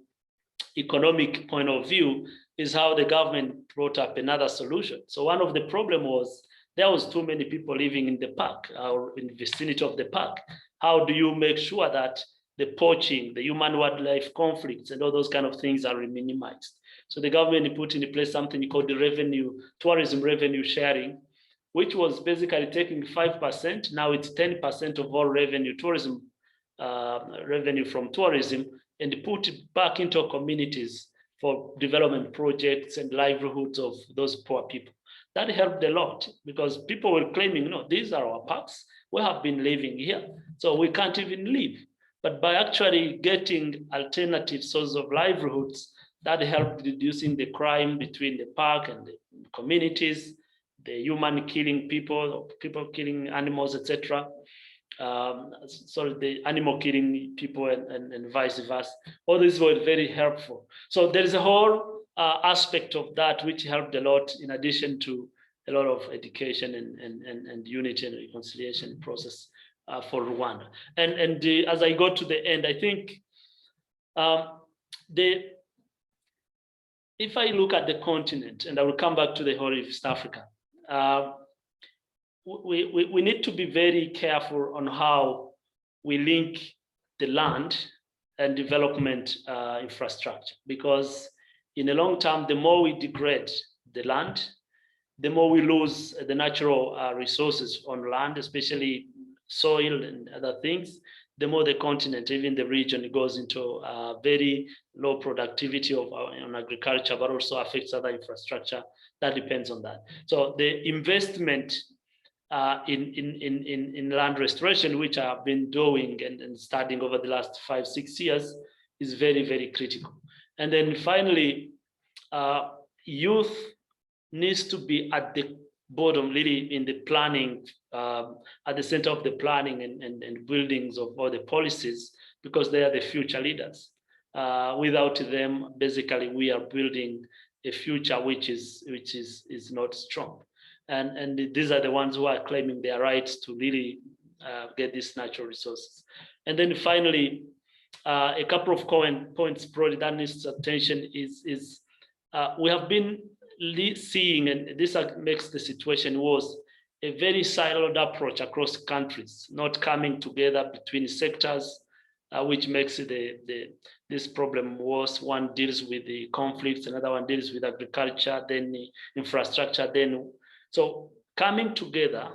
economic point of view is how the government brought up another solution. So one of the problem was there was too many people living in the park or in the vicinity of the park. How do you make sure that the poaching, the human-wildlife conflicts and all those kind of things are minimized? So the government put in place something called the tourism revenue sharing, which was basically taking 5%. Now it's 10% of all revenue, tourism revenue from tourism, and put it back into communities for development projects and livelihoods of those poor people. That helped a lot because people were claiming, no, these are our parks. We have been living here, so we can't even live. But by actually getting alternative sources of livelihoods, that helped reducing the crime between the park and the communities, the human killing people killing animals, etc. The animal killing people and vice versa. All these were very helpful. So there is a whole aspect of that which helped a lot, in addition to a lot of education and unity and reconciliation process for Rwanda. And as I go to the end, I think if I look at the continent, and I will come back to the whole of East Africa, we need to be very careful on how we link the land and development infrastructure, because in the long term, the more we degrade the land, the more we lose the natural resources on land, especially soil and other things, the more the continent, even the region, goes into very low productivity on agriculture, but also affects other infrastructure that depends on that. So the investment in land restoration, which I've been doing and studying over the last 5-6 years, is very, very critical. And then finally, youth needs to be at the bottom, really in the planning, at the center of the planning and buildings of all the policies, because they are the future leaders. Without them, basically, we are building a future which is not strong. And these are the ones who are claiming their rights to really get these natural resources. And then finally, a couple of points probably that needs attention is we have been seeing, and this makes the situation worse, a very siloed approach across countries, not coming together between sectors, which makes this problem worse. One deals with the conflicts, another one deals with agriculture, then the infrastructure, so coming together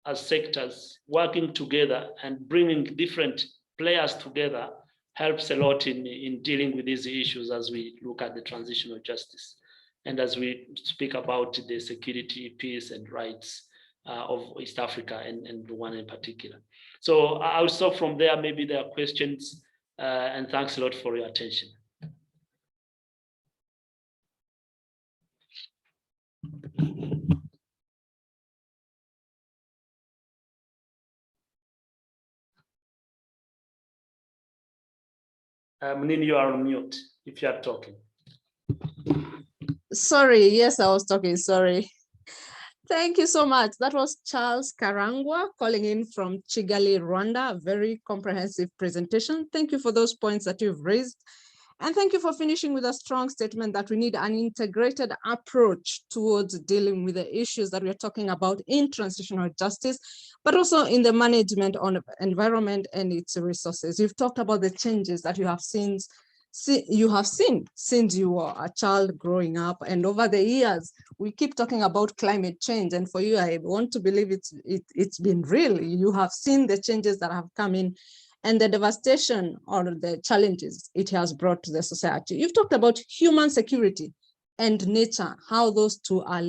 as sectors, working together and bringing different players together helps a lot in dealing with these issues as we look at the transitional justice and as we speak about the security, peace, and rights of East Africa and Rwanda in particular. So I'll stop from there. Maybe there are questions, and thanks a lot for your attention. Munini, you are on mute if you are talking. Sorry, yes, I was talking, sorry. Thank you so much. That was Charles Karangwa calling in from Kigali, Rwanda. A very comprehensive presentation. Thank you for those points that you've raised. And thank you for finishing with a strong statement that we need an integrated approach towards dealing with the issues that we're talking about in transitional justice, but also in the management on environment and its resources. You've talked about the changes that you have seen since you were a child growing up, and over the years we keep talking about climate change, and for you I want to believe it's been real. You have seen the changes that have come in and the devastation or the challenges it has brought to the society. You've talked about human security and nature, how those two are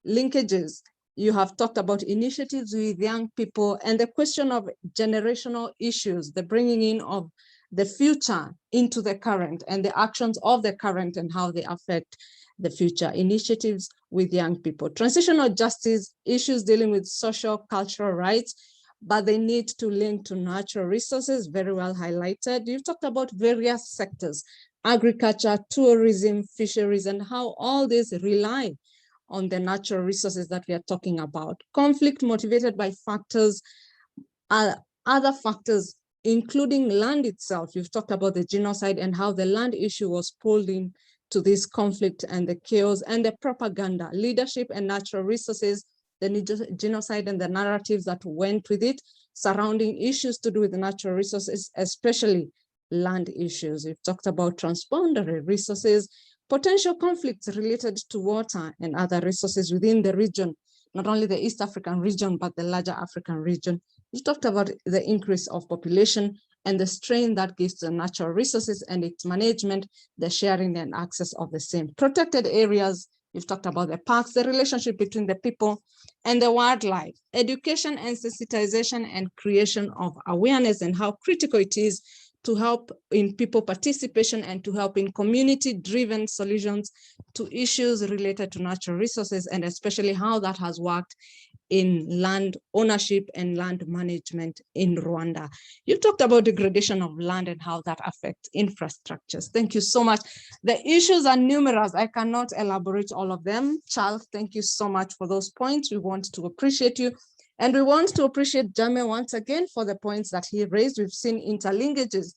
linkages. You have talked about initiatives with young people and the question of generational issues, the bringing in of the future into the current and the actions of the current and how they affect the future. Initiatives with young people. Transitional justice issues dealing with social, cultural rights, but they need to link to natural resources, very well highlighted. You've talked about various sectors, agriculture, tourism, fisheries, and how all these rely on the natural resources that we are talking about. Conflict motivated by factors, other factors, including land itself. You've talked about the genocide and how the land issue was pulled in to this conflict and the chaos and the propaganda, leadership and natural resources, the genocide and the narratives that went with it, surrounding issues to do with natural resources, especially land issues. We've talked about transboundary resources, potential conflicts related to water and other resources within the region, not only the East African region, but the larger African region. We talked about the increase of population and the strain that gives to natural resources and its management, the sharing and access of the same. Protected areas, we've talked about the parks, the relationship between the people and the wildlife, education and sensitization and creation of awareness and how critical it is to help in people participation and to help in community-driven solutions to issues related to natural resources, and especially how that has worked in land ownership and land management in Rwanda. You talked about degradation of land and how that affects infrastructures. Thank you so much. The issues are numerous. I cannot elaborate all of them. Charles, thank you so much for those points. We want to appreciate you. And we want to appreciate Jame once again for the points that he raised. We've seen interlinkages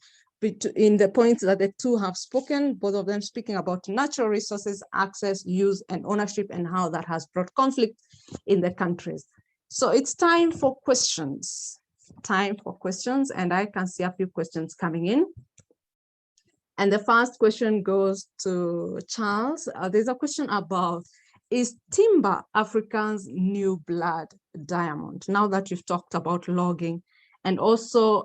in the points that the two have spoken, both of them speaking about natural resources, access, use, and ownership, and how that has brought conflict in the countries. So it's time for questions. And I can see a few questions coming in. And the first question goes to Charles. There's a question about, is timber Africa's new blood diamond? Now that you've talked about logging, and also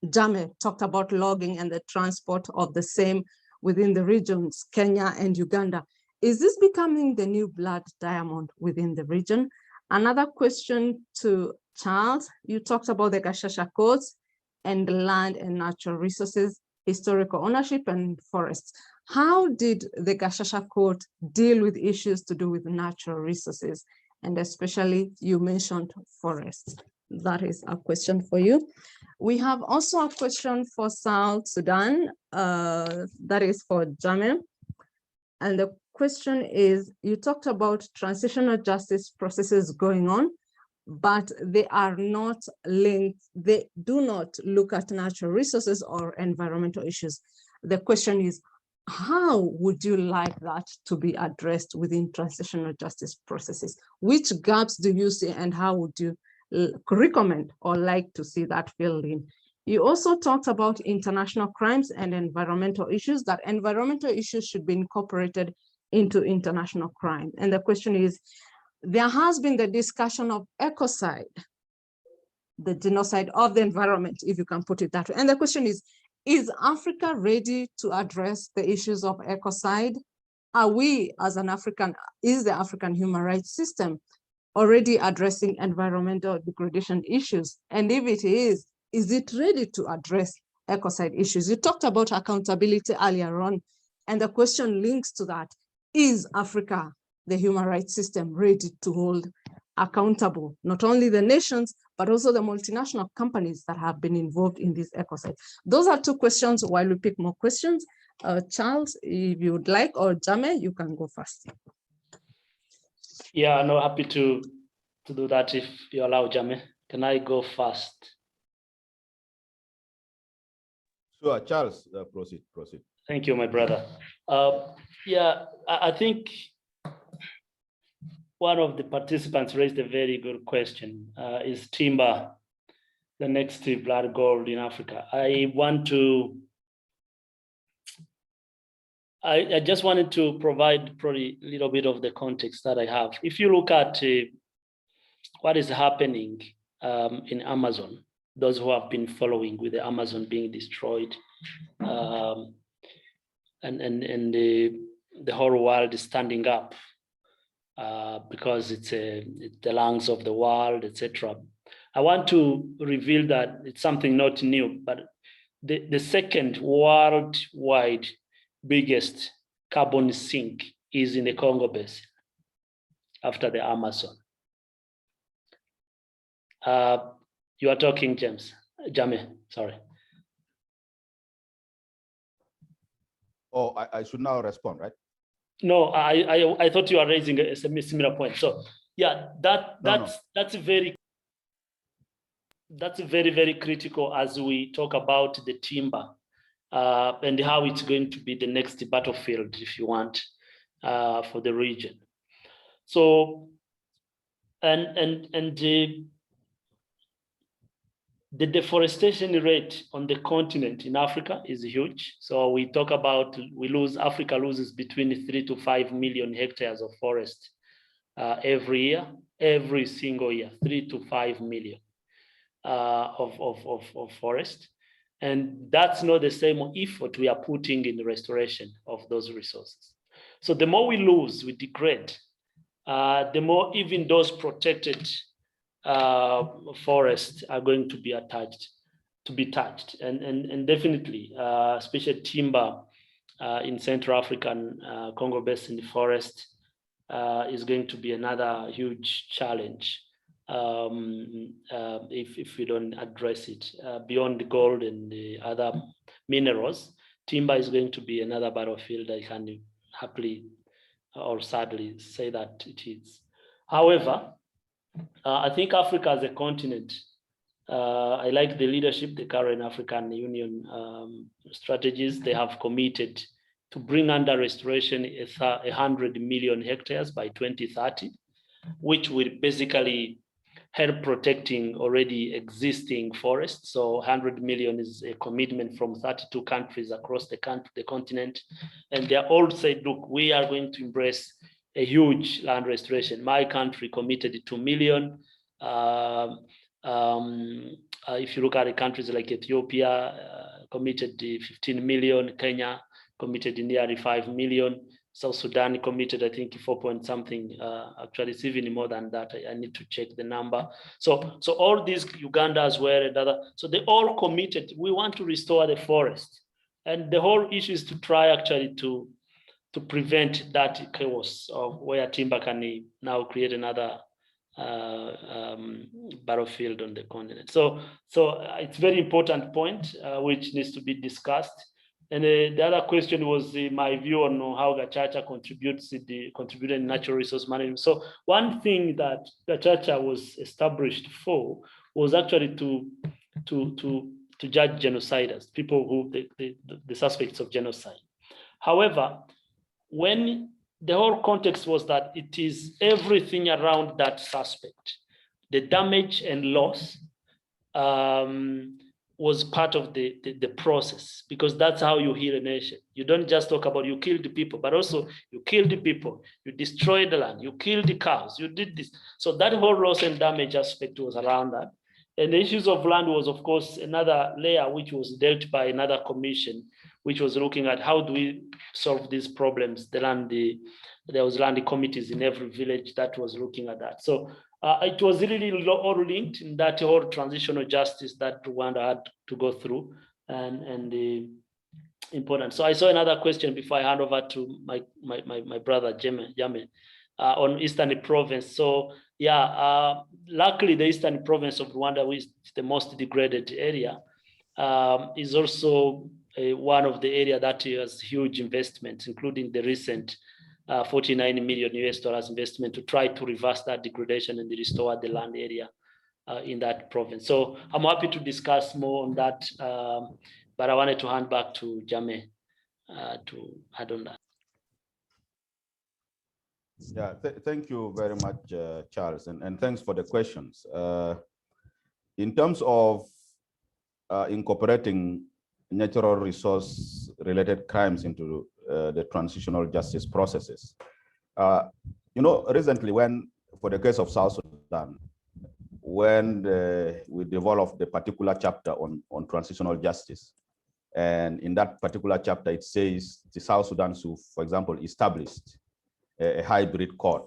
Jame talked about logging and the transport of the same within the regions, Kenya and Uganda. Is this becoming the new blood diamond within the region? Another question to Charles, you talked about the Gashasha codes and the land and natural resources, historical ownership and forests. How did the Gashasha Code deal with issues to do with natural resources? And especially you mentioned forests. That is a question for you. We have also a question for South Sudan, that is for Jame. And the question is, you talked about transitional justice processes going on, but they are not linked. They do not look at natural resources or environmental issues. The question is, how would you like that to be addressed within transitional justice processes? Which gaps do you see and how would you recommend or like to see that filled in? You also talked about international crimes and environmental issues, that environmental issues should be incorporated into international crime. And the question is, there has been the discussion of ecocide, the genocide of the environment, if you can put it that way. And the question is Africa ready to address the issues of ecocide? Are we as an African, is the African human rights system already addressing environmental degradation issues? And if it is it ready to address ecocide issues? You talked about accountability earlier on, and the question links to that. Is Africa, the human rights system, ready to hold accountable not only the nations, but also the multinational companies that have been involved in this ecocide? Those are two questions while we pick more questions. Charles, if you would like, or Jame, you can go first. Yeah, no, happy to do that if you allow, Jame. Can I go first? Sure, Charles, proceed. Thank you, my brother. Yeah, I think one of the participants raised a very good question. Is timber the next blood gold in Africa? I just wanted to provide probably a little bit of the context that I have. If you look at what is happening in Amazon, those who have been following with the Amazon being destroyed, and the whole world is standing up because it's the lungs of the world, etc. I want to reveal that it's something not new, but the second worldwide biggest carbon sink is in the Congo Basin after the Amazon. You are talking, Jame, sorry. Oh, I should now respond, right? No, I thought you were raising a similar point. So yeah, that's very critical as we talk about the timber and how it's going to be the next battlefield, if you want, for the region. So the deforestation rate on the continent in Africa is huge. So we talk about Africa loses between 3 to 5 million hectares of forest every year, every single year, 3 to 5 million of forest. And that's not the same effort we are putting in the restoration of those resources. So the more we lose, we degrade, the more even those protected forests are going to be touched, and definitely, especially timber in Central African Congo Basin forest is going to be another huge challenge if we don't address it. Beyond the gold and the other minerals, timber is going to be another battlefield. I can happily or sadly say that it is. However, I think Africa as a continent, I like the leadership, the current African Union strategies. They have committed to bring under restoration 100 million hectares by 2030, which will basically help protecting already existing forests. So 100 million is a commitment from 32 countries across the continent. And they are all said, look, we are going to embrace a huge land restoration. My country committed 2 million. If you look at the countries like Ethiopia, committed 15 million, Kenya committed nearly 5 million, South Sudan committed, I think, 4 point something. Actually, it's even more than that. I need to check the number. So all these, Uganda as well, and other, so they all committed. We want to restore the forest. And the whole issue is to try actually to prevent that chaos of where timber can now create another battlefield on the continent. So it's a very important point which needs to be discussed. And the other question was my view on how Gacaca contributed in natural resource management. So one thing that Gacaca was established for was actually to judge genociders, people who the suspects of genocide. However, when the whole context was that it is everything around that suspect, the damage and loss was part of the process, because that's how you heal a nation. You don't just talk about you killed the people, but also you killed the people, you destroyed the land, you killed the cows, you did this. So that whole loss and damage aspect was around that. And the issues of land was, of course, another layer which was dealt by another commission, which was looking at how do we solve these problems. There was land committees in every village that was looking at that. So it was really all linked in that whole transitional justice that Rwanda had to go through, and the important. So I saw another question before I hand over to my brother Jame on Eastern Province. So yeah, luckily the Eastern Province of Rwanda, which is the most degraded area, is also one of the area that has huge investments, including the recent $49 million US investment to try to reverse that degradation and restore the land area in that province. So I'm happy to discuss more on that, but I wanted to hand back to Jame to add on that. Yeah, thank you very much, Charles, and thanks for the questions. In terms of incorporating natural resource related crimes into the transitional justice processes. Recently for the case of South Sudan, when we developed the particular chapter on transitional justice, and in that particular chapter, it says the South Sudan, for example, established a hybrid court,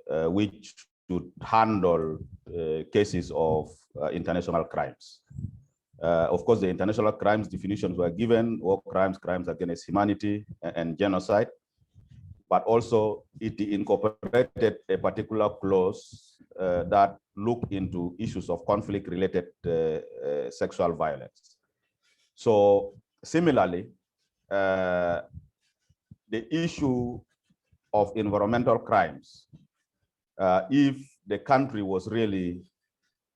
which should handle cases of international crimes. Of course, the international crimes definitions were given: war crimes, crimes against humanity, and genocide. But also it incorporated a particular clause that looked into issues of conflict-related sexual violence. So similarly, the issue of environmental crimes, if the country was really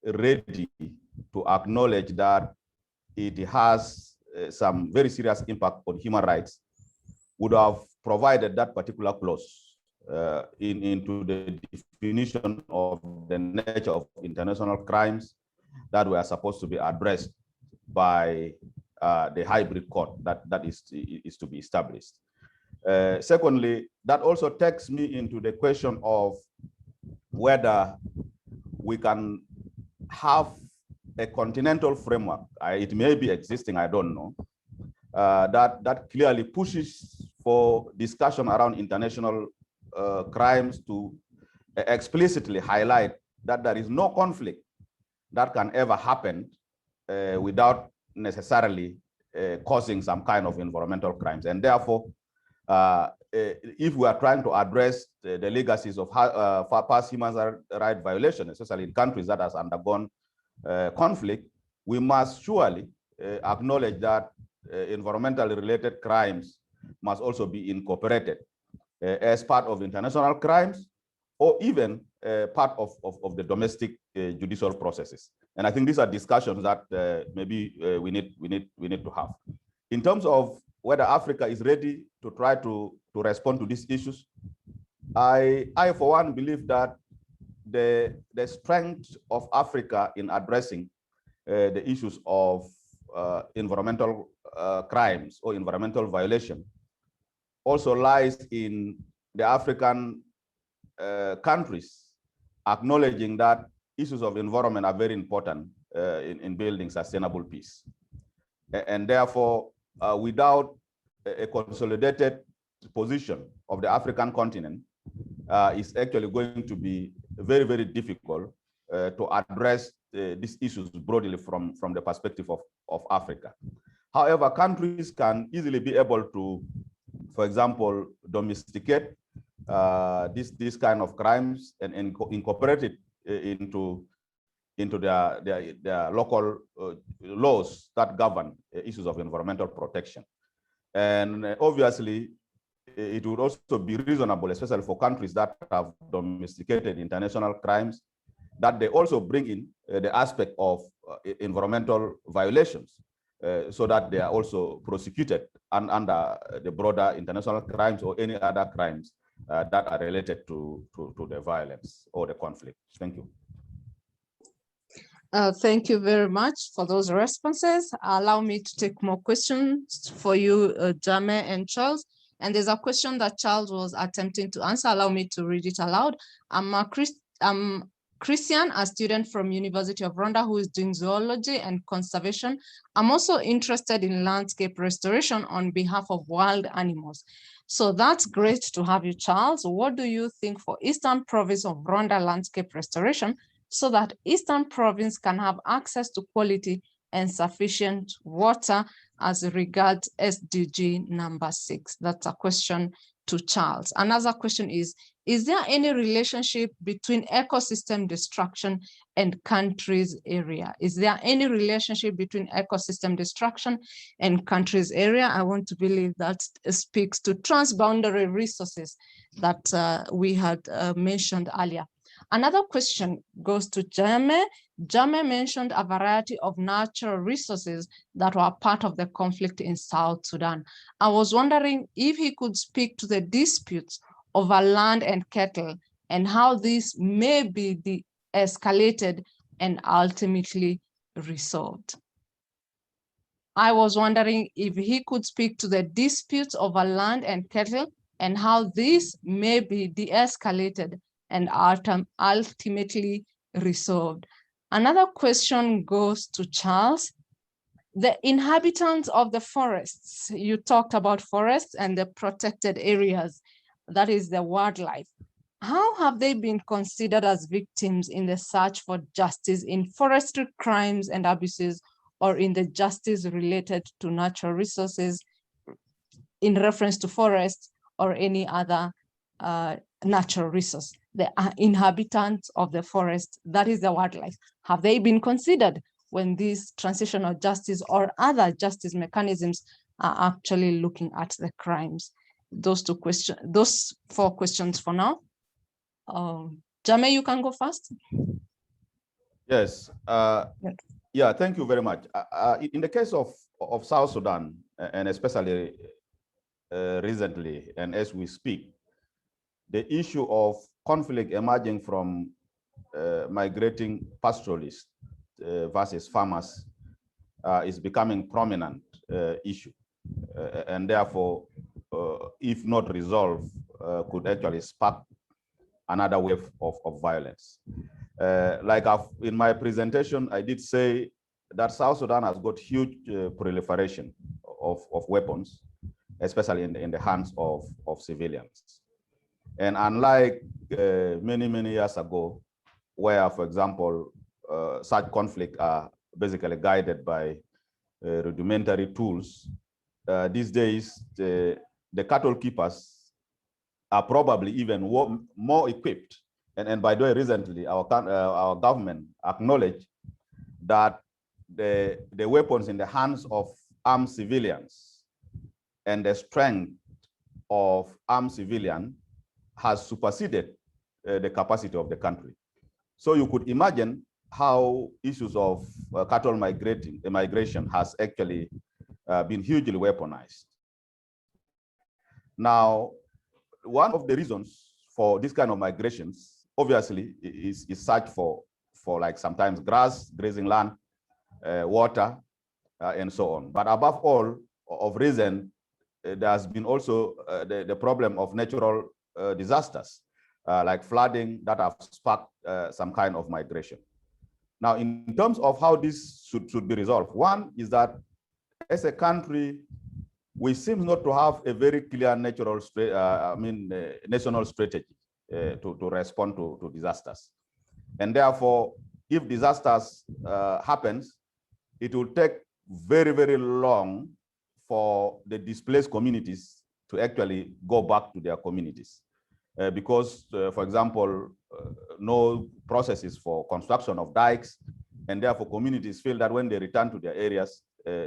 ready to acknowledge that it has some very serious impact on human rights, would have provided that particular clause into the definition of the nature of international crimes that were supposed to be addressed by the hybrid court that is to be established. Secondly, that also takes me into the question of whether we can have a continental framework. It may be existing, I don't know, that clearly pushes for discussion around international crimes to explicitly highlight that there is no conflict that can ever happen without necessarily causing some kind of environmental crimes. And therefore, if we are trying to address the legacies of past human rights violations, especially in countries that has undergone conflict, we must surely acknowledge that environmentally related crimes must also be incorporated as part of international crimes, or even part of the domestic judicial processes. And I think these are discussions that maybe we need to have. In terms of whether Africa is ready to try to respond to these issues, I for one believe that the strength of Africa in addressing the issues of environmental crimes or environmental violation also lies in the African countries acknowledging that issues of environment are very important in building sustainable peace. And therefore, without a consolidated position of the African continent, it's actually going to be very, very difficult to address these issues broadly from the perspective of Africa. However, countries can easily be able to, for example, domesticate these kind of crimes and incorporate it into their local laws that govern issues of environmental protection. And obviously, it would also be reasonable, especially for countries that have domesticated international crimes, that they also bring in the aspect of environmental violations so that they are also prosecuted under the broader international crimes or any other crimes that are related to the violence or the conflict. Thank you. Thank you very much for those responses. Allow me to take more questions for you, Jame and Charles. And there's a question that Charles was attempting to answer. Allow me to read it aloud. I'm Christian, a student from University of Rwanda who is doing zoology and conservation. I'm also interested in landscape restoration on behalf of wild animals. So that's great to have you, Charles. What do you think for Eastern Province of Rwanda landscape restoration so that Eastern Province can have access to quality and sufficient water as regards SDG number 6? That's a question to Charles. Another question is there any relationship between ecosystem destruction and countries area? Is there any relationship between ecosystem destruction and countries area? I want to believe that speaks to transboundary resources that we had mentioned earlier. Another question goes to Jame. Jame mentioned a variety of natural resources that were part of the conflict in South Sudan. I was wondering if he could speak to the disputes over land and cattle and how this may be de-escalated and ultimately resolved. I was wondering if he could speak to the disputes over land and cattle and how this may be de-escalated and ultimately resolved. Another question goes to Charles. The inhabitants of the forests, you talked about forests and the protected areas, that is the wildlife. How have they been considered as victims in the search for justice in forestry crimes and abuses or in the justice related to natural resources in reference to forests or any other natural resource. The inhabitants of the forest, that is the wildlife. Have they been considered when these transitional justice or other justice mechanisms are actually looking at the crimes? Those 4 questions for now. Jame, you can go first. Yes. Yeah, thank you very much. In the case of South Sudan, and especially recently, and as we speak, the issue of conflict emerging from migrating pastoralists versus farmers is becoming prominent issue, and therefore, if not resolved, could actually spark another wave of violence. Like in my presentation, I did say that South Sudan has got huge proliferation of weapons, especially in the hands of civilians. And unlike many years ago, where, for example, such conflict are basically guided by rudimentary tools, these days, the cattle keepers are probably even more equipped. And by the way, recently, our government acknowledged that the weapons in the hands of armed civilians and the strength of armed civilians has superseded the capacity of the country. So you could imagine how issues of cattle migration has actually been hugely weaponized. Now, one of the reasons for this kind of migrations, obviously, is search for like sometimes grass, grazing land, water, and so on. But above all, of recent, there has been also the problem of natural disasters, like flooding that have sparked some kind of migration. Now, in terms of how this should be resolved, one is that as a country, we seem not to have a very clear national strategy to respond to disasters. And therefore, if disasters happens, it will take very long for the displaced communities to actually go back to their communities. Because, for example, no processes for construction of dikes, and therefore communities feel that when they return to their areas,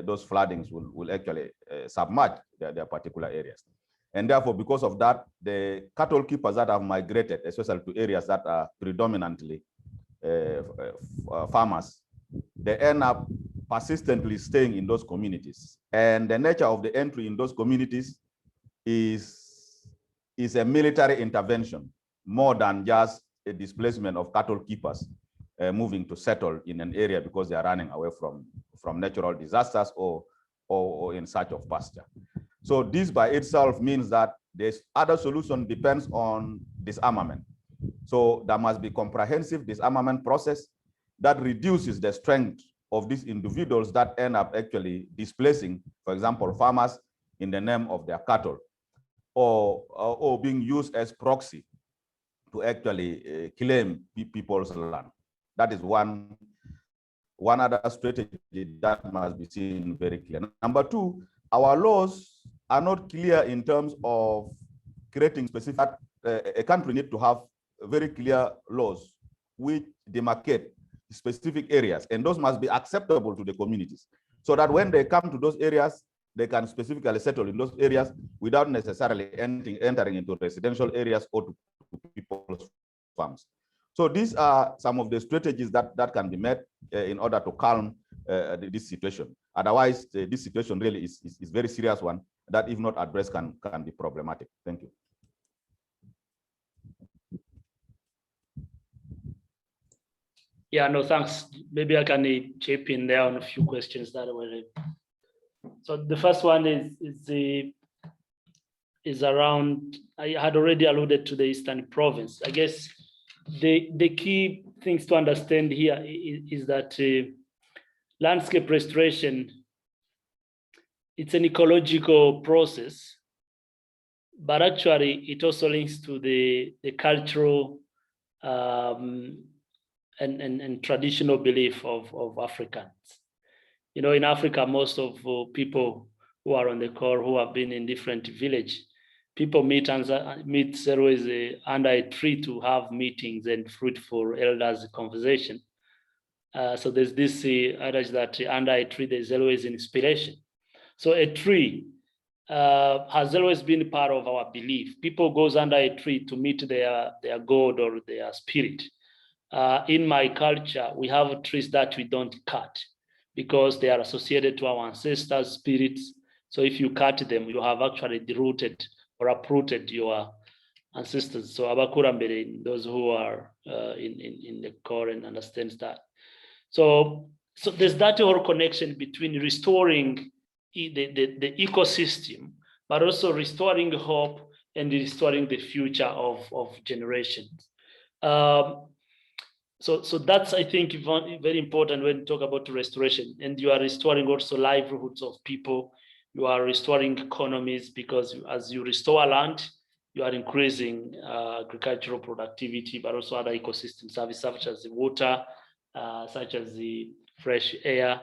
those floodings will actually submerge their particular areas. And therefore, because of that, the cattle keepers that have migrated, especially to areas that are predominantly farmers, they end up persistently staying in those communities. And the nature of the entry in those communities is a military intervention more than just a displacement of cattle keepers moving to settle in an area because they are running away from natural disasters or in search of pasture. So this by itself means that this other solution depends on disarmament. So there must be comprehensive disarmament process that reduces the strength of these individuals that end up actually displacing, for example, farmers in the name of their cattle, or being used as proxy to actually claim people's land. That is one other strategy that must be seen very clear. Number two, our laws are not clear in terms of creating specific, a country needs to have very clear laws which demarcate specific areas, and those must be acceptable to the communities, so that when they come to those areas, they can specifically settle in those areas without necessarily entering into residential areas or to people's farms. So these are some of the strategies that can be met in order to calm this situation. Otherwise, this situation really is a very serious one that, if not addressed, can be problematic. Thank you. Yeah, no, thanks. Maybe I can chip in there on a few questions that were. So the first one is around, I had already alluded to the Eastern Province. I guess the key things to understand here is that landscape restoration, it's an ecological process, but actually it also links to the cultural and traditional belief of Africans. You know, in Africa, most of people who are on the call who have been in different village, people meet always under a tree to have meetings and fruitful elders conversation. So there's this adage that under a tree there's always inspiration. So a tree has always been part of our belief. People goes under a tree to meet their God or their spirit. In my culture, we have trees that we don't cut because they are associated to our ancestors' spirits. So if you cut them, you have actually derooted or uprooted your ancestors. So abakurambere, those who are in the core and understands that. So there's that whole connection between restoring the ecosystem, but also restoring hope and restoring the future of generations. So that's, I think, very important when you talk about restoration. And you are restoring also livelihoods of people. You are restoring economies, because as you restore land, you are increasing agricultural productivity, but also other ecosystem services such as the water, such as the fresh air.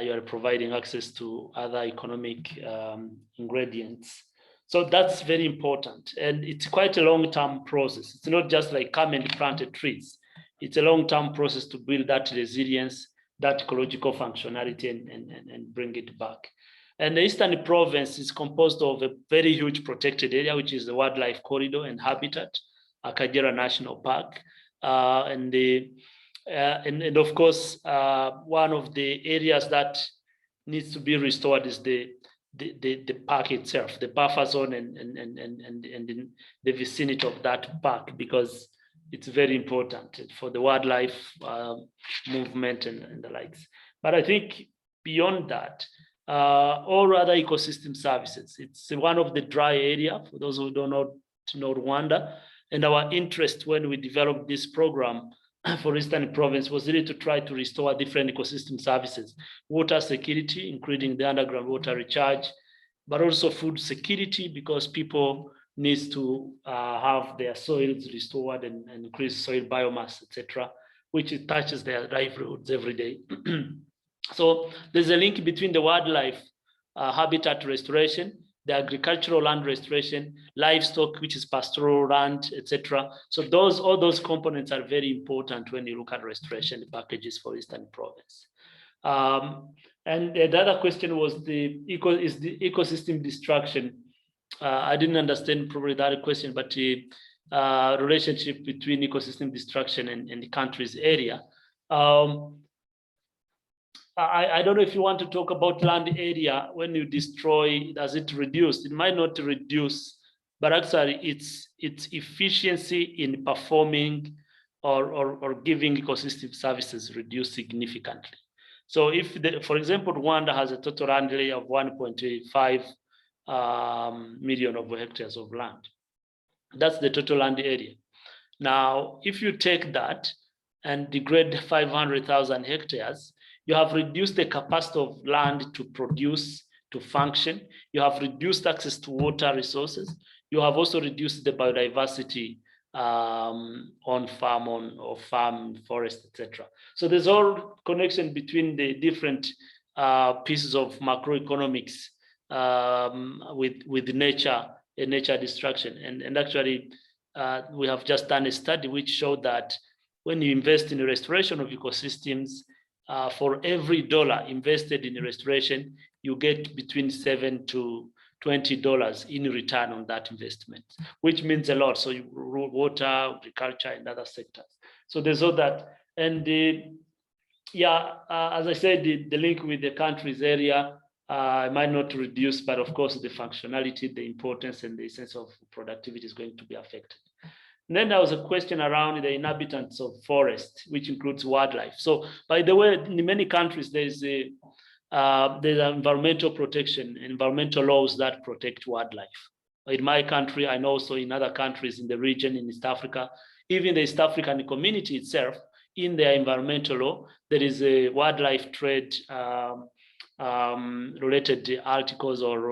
You are providing access to other economic ingredients. So that's very important. And it's quite a long-term process. It's not just like come and plant trees. It's a long-term process to build that resilience, that ecological functionality, and bring it back. And the Eastern Province is composed of a very huge protected area, which is the wildlife corridor and habitat, Akagera National Park. And of course, one of the areas that needs to be restored is the park itself, the buffer zone and the vicinity of that park, because it's very important for the wildlife movement and the likes. But I think beyond that, all other ecosystem services, it's one of the dry area, for those who don't know Rwanda. And our interest when we developed this program for Eastern Province was really to try to restore different ecosystem services, water security, including the underground water recharge, but also food security, because people need to have their soils restored and increase soil biomass, etc., which it touches their livelihoods every day. So there's a link between the wildlife habitat restoration, the agricultural land restoration, livestock, which is pastoral land, etc. So all those components are very important when you look at restoration packages for Eastern Province. And the other question was the ecosystem destruction. I didn't understand probably that question, but the relationship between ecosystem destruction and the country's area. I don't know if you want to talk about land area. When you destroy, does it reduce? It might not reduce, but actually its efficiency in performing or giving ecosystem services reduce significantly. So if, for example, Rwanda has a total land area of 1.5 million of hectares of land. That's the total land area. Now, if you take that and degrade 500,000 hectares, you have reduced the capacity of land to produce, to function. You have reduced access to water resources. You have also reduced the biodiversity on farm, forest, etc. So there's all connection between the different pieces of macroeconomics with nature and nature destruction. And actually, we have just done a study which showed that when you invest in the restoration of ecosystems, for every dollar invested in restoration, you get between $7 to $20 in return on that investment, which means a lot. So water, agriculture, and other sectors. So there's all that. And as I said, the link with the country's area might not reduce, but of course the functionality, the importance, and the sense of productivity is going to be affected. And then there was a question around the inhabitants of forest, which includes wildlife. So, by the way, in many countries, there's environmental protection, environmental laws that protect wildlife. In my country, I know also in other countries in the region, in East Africa, even the East African community itself, in their environmental law, there is a wildlife trade related articles or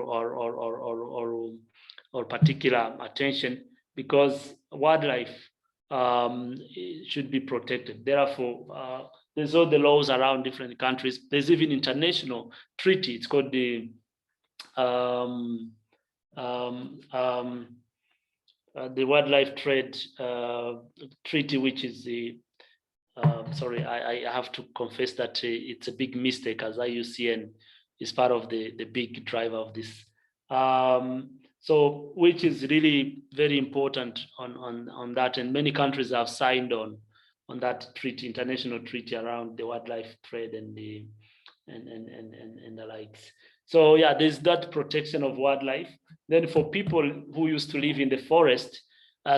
particular attention, because wildlife should be protected. Therefore, there's all the laws around different countries. There's even international treaty. It's called the Wildlife Trade Treaty, which is the sorry, I have to confess that it's a big mistake, as IUCN is part of the big driver of this. So which is really very important on that, and many countries have signed on that treaty, international treaty around the wildlife trade and the likes. So yeah, there's that protection of wildlife. Then for people who used to live in the forest,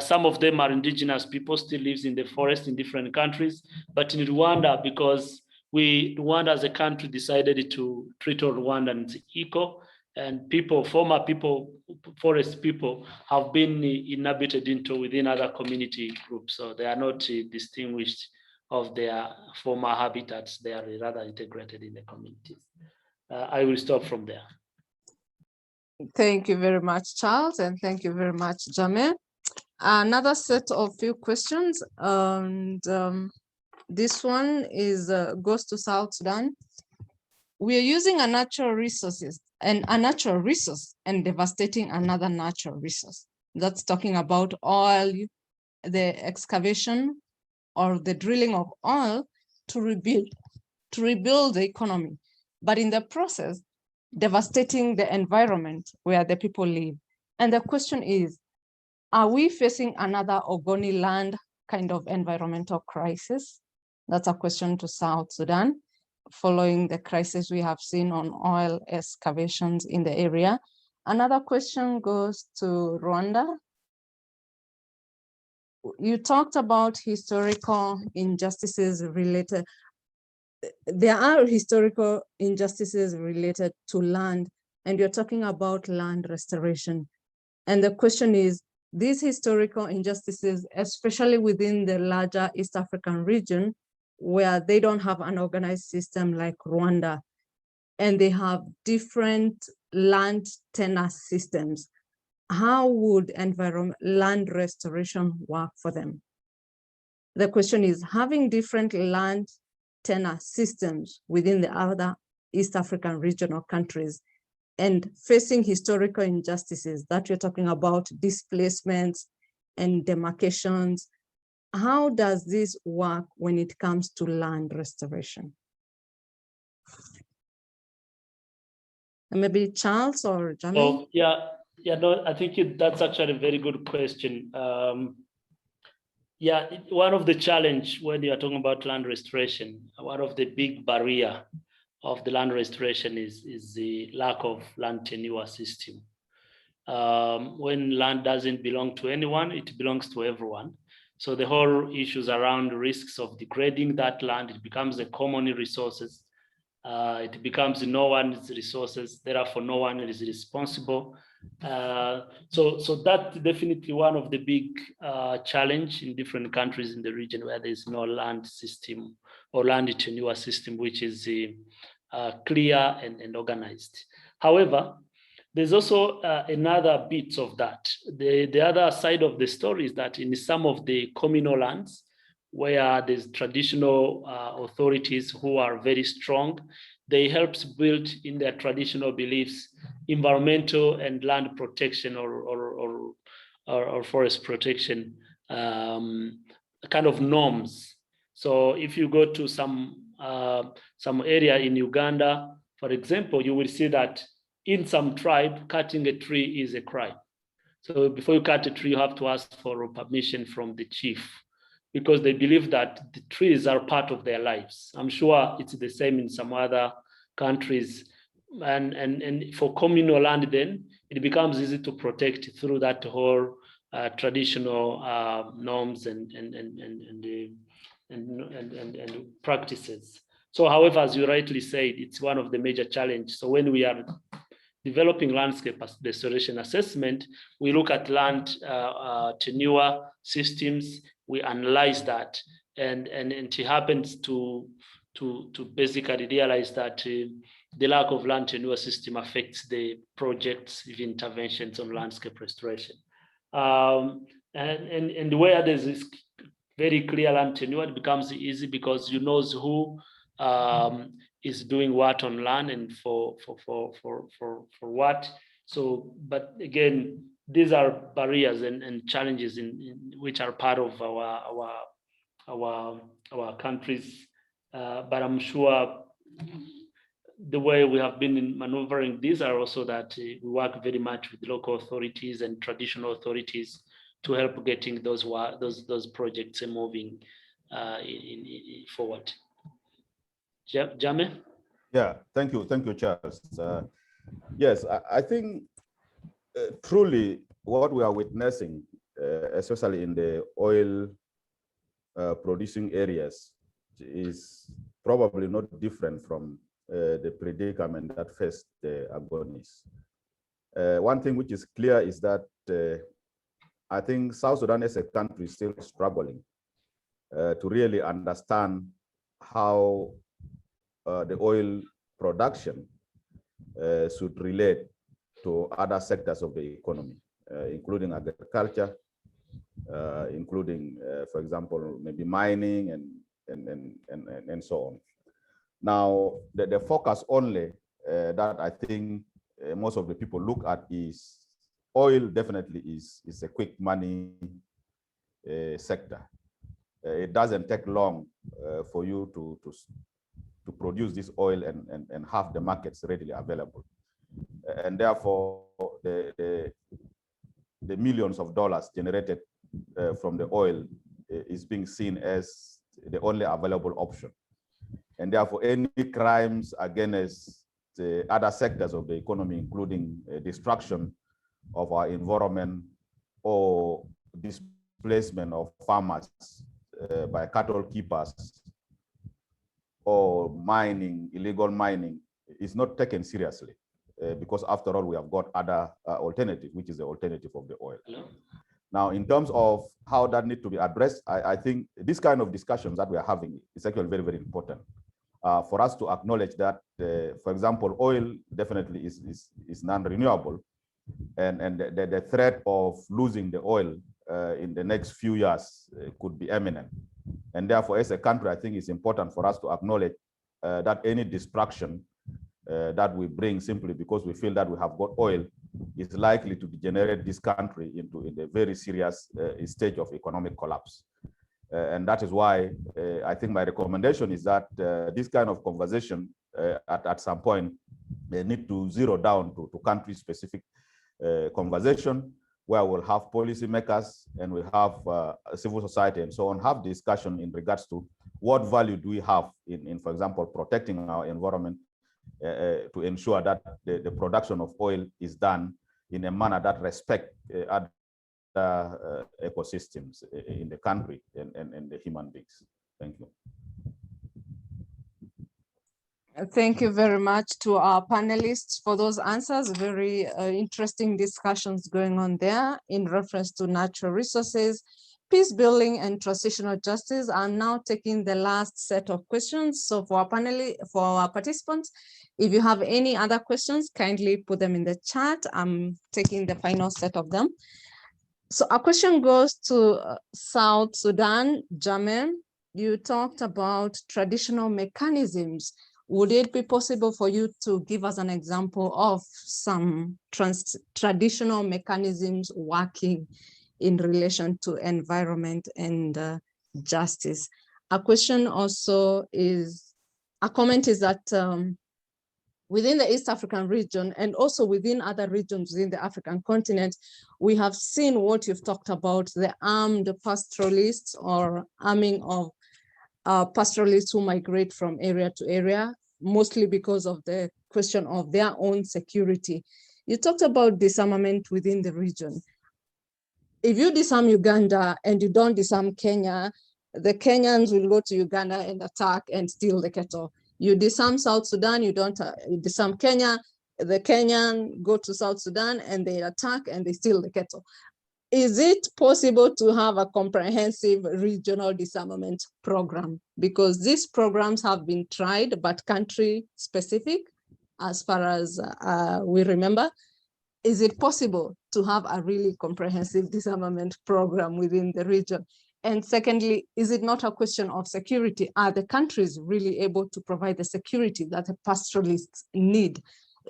some of them are indigenous people, still lives in the forest in different countries. But in Rwanda, because Rwanda as a country decided to treat all Rwandans equal, and people, former people, forest people, have been inhabited into within other community groups. So they are not distinguished of their former habitats. They are rather integrated in the communities. I will stop from there. Thank you very much, Charles, and thank you very much, Jamel. Another set of few questions, and this one is goes to South Sudan. We are using a natural resource and devastating another natural resource. That's talking about oil, the excavation or the drilling of oil to rebuild the economy, but in the process, devastating the environment where the people live. And the question is, are we facing another Ogoni land kind of environmental crisis? That's a question to South Sudan, following the crisis we have seen on oil excavations in the area. Another question goes to Rwanda. You talked about historical injustices related. There are historical injustices related to land, and you're talking about land restoration. And the question is, these historical injustices, especially within the larger East African region, where they don't have an organized system like Rwanda, and they have different land tenure systems, how would land restoration work for them? The question is, having different land tenure systems within the other East African regional countries and facing historical injustices that we're talking about, displacements and demarcations, how does this work when it comes to land restoration? And maybe Charles or Jamie? Oh, no, I think that's actually a very good question. One of the challenge when you are talking about land restoration, one of the big barrier of the land restoration is the lack of land tenure system. When land doesn't belong to anyone, it belongs to everyone. So the whole issues around risks of degrading that land, it becomes a common resources. It becomes no one's resources, therefore no one is responsible. So that's definitely one of the big challenge in different countries in the region where there's no land system or land tenure system, which is clear and organized. However, there's also another bit of that. The other side of the story is that in some of the communal lands, where there's traditional authorities who are very strong, they help build in their traditional beliefs environmental and land protection or forest protection kind of norms. So if you go to some area in Uganda, for example, you will see that in some tribe, cutting a tree is a crime. So before you cut a tree, you have to ask for permission from the chief, because they believe that the trees are part of their lives. I'm sure it's the same in some other countries. And for communal land, then it becomes easy to protect through that whole traditional norms and practices. So, however, as you rightly said, it's one of the major challenges. So when we are developing landscape restoration assessment, we look at land tenure systems, we analyze that, and it happens to basically realize that the lack of land tenure system affects the projects, even interventions on landscape restoration. And where there's this very clear land tenure, it becomes easy because you know who is doing what on land and for what. So, but again, these are barriers and challenges in which are part of our countries. But I'm sure the way we have been maneuvering these are also that we work very much with local authorities and traditional authorities to help getting those projects moving forward. Jame? Yeah, thank you, Charles. Yes, I think truly what we are witnessing, especially in the oil producing areas, is probably not different from the predicament that faced the Agonists. One thing which is clear is that I think South Sudan as a country is still struggling to really understand how the oil production should relate to other sectors of the economy, including agriculture, including, for example, maybe mining and so on. Now, the focus only that I think most of the people look at is oil. Definitely is a quick money sector. It doesn't take long for you to produce this oil and have the markets readily available, and therefore the millions of dollars generated from the oil is being seen as the only available option. And therefore, any crimes against the other sectors of the economy, including destruction of our environment or displacement of farmers by cattle keepers or mining, illegal mining, is not taken seriously because after all, we have got other alternative, which is the alternative of the oil. Now, in terms of how that needs to be addressed, I think this kind of discussions that we are having is actually very, very important. For us to acknowledge that, for example, oil definitely is non-renewable, and the threat of losing the oil in the next few years could be imminent. And therefore, as a country, I think it's important for us to acknowledge that any destruction that we bring simply because we feel that we have got oil is likely to degenerate this country into a very serious stage of economic collapse. And that is why I think my recommendation is that this kind of conversation at some point, they need to zero down to country-specific conversation where we'll have policymakers and we have civil society and so on, have discussion in regards to what value do we have in for example, protecting our environment to ensure that the production of oil is done in a manner that respects other ecosystems in the country and the human beings. Thank you. Thank you very much to our panelists for those answers. Very interesting discussions going on there in reference to natural resources, peace building, and transitional justice. I'm now taking the last set of questions. So for our participants, if you have any other questions, kindly put them in the chat. I'm taking the final set of them. So our question goes to South Sudan. Jame, you talked about traditional mechanisms. Would it be possible for you to give us an example of some traditional mechanisms working in relation to environment and justice? A question also is, a comment is that within the East African region and also within other regions within the African continent, we have seen what you've talked about, the armed pastoralists or arming of pastoralists who migrate from area to area, mostly because of the question of their own security. You talked about disarmament within the region. If you disarm Uganda and you don't disarm Kenya, the Kenyans will go to Uganda and attack and steal the cattle. You disarm South Sudan, you don't disarm Kenya, the Kenyan go to South Sudan and they attack and they steal the cattle. Is it possible to have a comprehensive regional disarmament program? Because these programs have been tried, but country specific, as far as we remember. Is it possible to have a really comprehensive disarmament program within the region? And secondly, is it not a question of security? Are the countries really able to provide the security that the pastoralists need?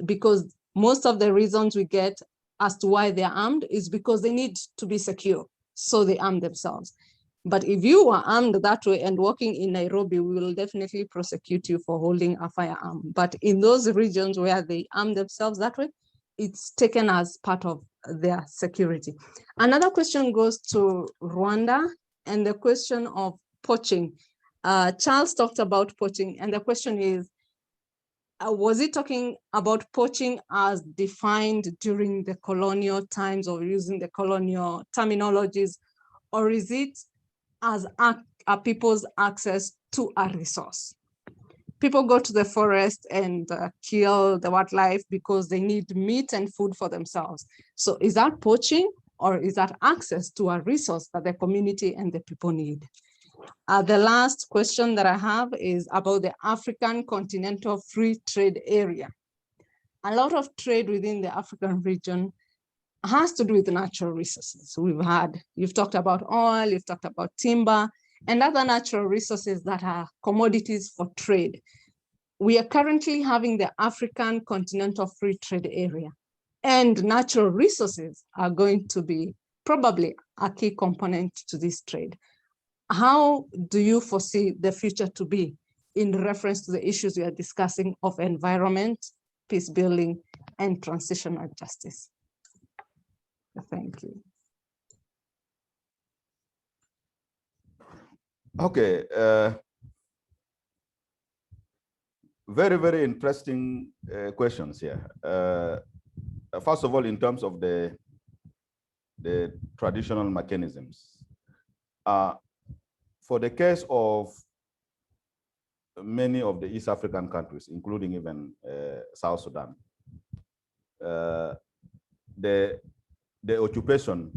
Because most of the reasons we get as to why they're armed is because they need to be secure, so they arm themselves. But if you are armed that way and working in Nairobi, we will definitely prosecute you for holding a firearm. But in those regions where they arm themselves that way, it's taken as part of their security. Another question goes to Rwanda and the question of poaching. Charles talked about poaching, and the question is, was he talking about poaching as defined during the colonial times or using the colonial terminologies, or is it as a people's access to a resource? People go to the forest and kill the wildlife because they need meat and food for themselves. So is that poaching, or is that access to a resource that the community and the people need? The last question that I have is about the African Continental Free Trade Area. A lot of trade within the African region has to do with natural resources. You've talked about oil, you've talked about timber, and other natural resources that are commodities for trade. We are currently having the African Continental Free Trade Area, and natural resources are going to be probably a key component to this trade. How do you foresee the future to be in reference to the issues we are discussing of environment, peace building, and transitional justice? Thank you. Okay. Very, very interesting questions here. First of all, in terms of the traditional mechanisms, for the case of many of the East African countries, including even South Sudan, the occupation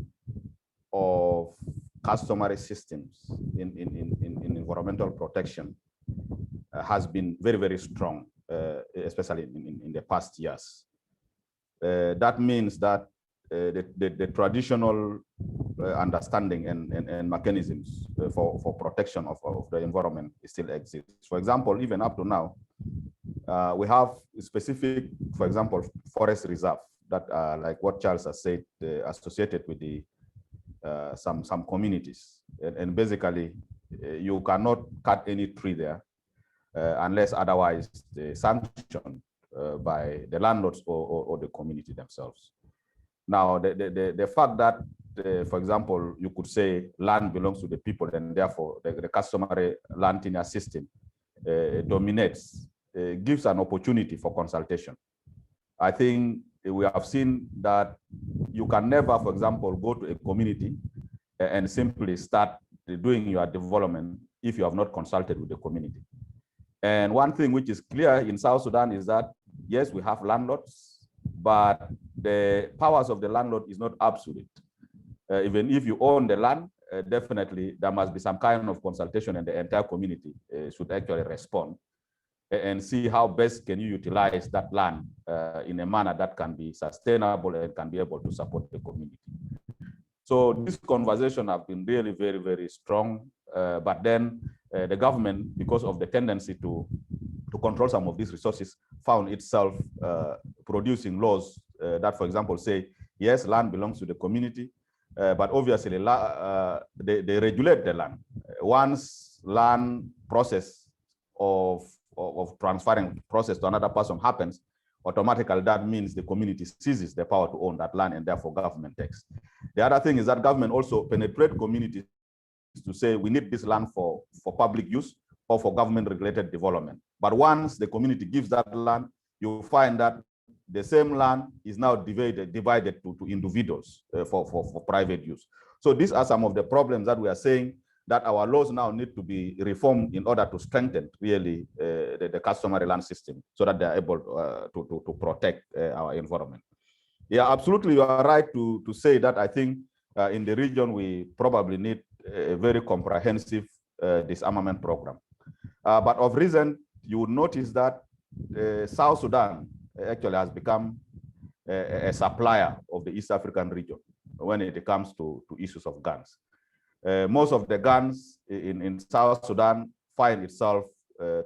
of customary systems in environmental protection has been very, very strong, especially in the past years. That means that the traditional understanding and mechanisms for protection of the environment still exists. For example, even up to now, we have specific, for example, forest reserve that are like what Charles has said, associated with the some communities, and basically you cannot cut any tree there unless otherwise sanctioned by the landlords or the community themselves. Now, the fact that, for example, you could say land belongs to the people, and therefore the customary land tenure system dominates, gives an opportunity for consultation. I think we have seen that you can never, for example, go to a community and simply start doing your development if you have not consulted with the community. And one thing which is clear in South Sudan is that, yes, we have landlords, but the powers of the landlord is not absolute. Even if you own the land, definitely there must be some kind of consultation, and the entire community should actually respond and see how best can you utilize that land in a manner that can be sustainable and can be able to support the community. So this conversation have been really very, very strong, but then the government, because of the tendency to control some of these resources, found itself producing laws that, for example, say, yes, land belongs to the community, but obviously they regulate the land. Once land process of transferring process to another person happens, automatically that means the community seizes the power to own that land, and therefore government takes. The other thing is that government also penetrate communities to say we need this land for public use or for government regulated development. But once the community gives that land, you find that the same land is now divided to individuals for private use. So these are some of the problems that we are saying that our laws now need to be reformed in order to strengthen really the customary land system so that they are able to protect our environment. Yeah, absolutely, you are right to say that. I think in the region we probably need a very comprehensive disarmament program. But of recent, you would notice that South Sudan actually has become a supplier of the East African region when it comes to issues of guns. Most of the guns in South Sudan find itself to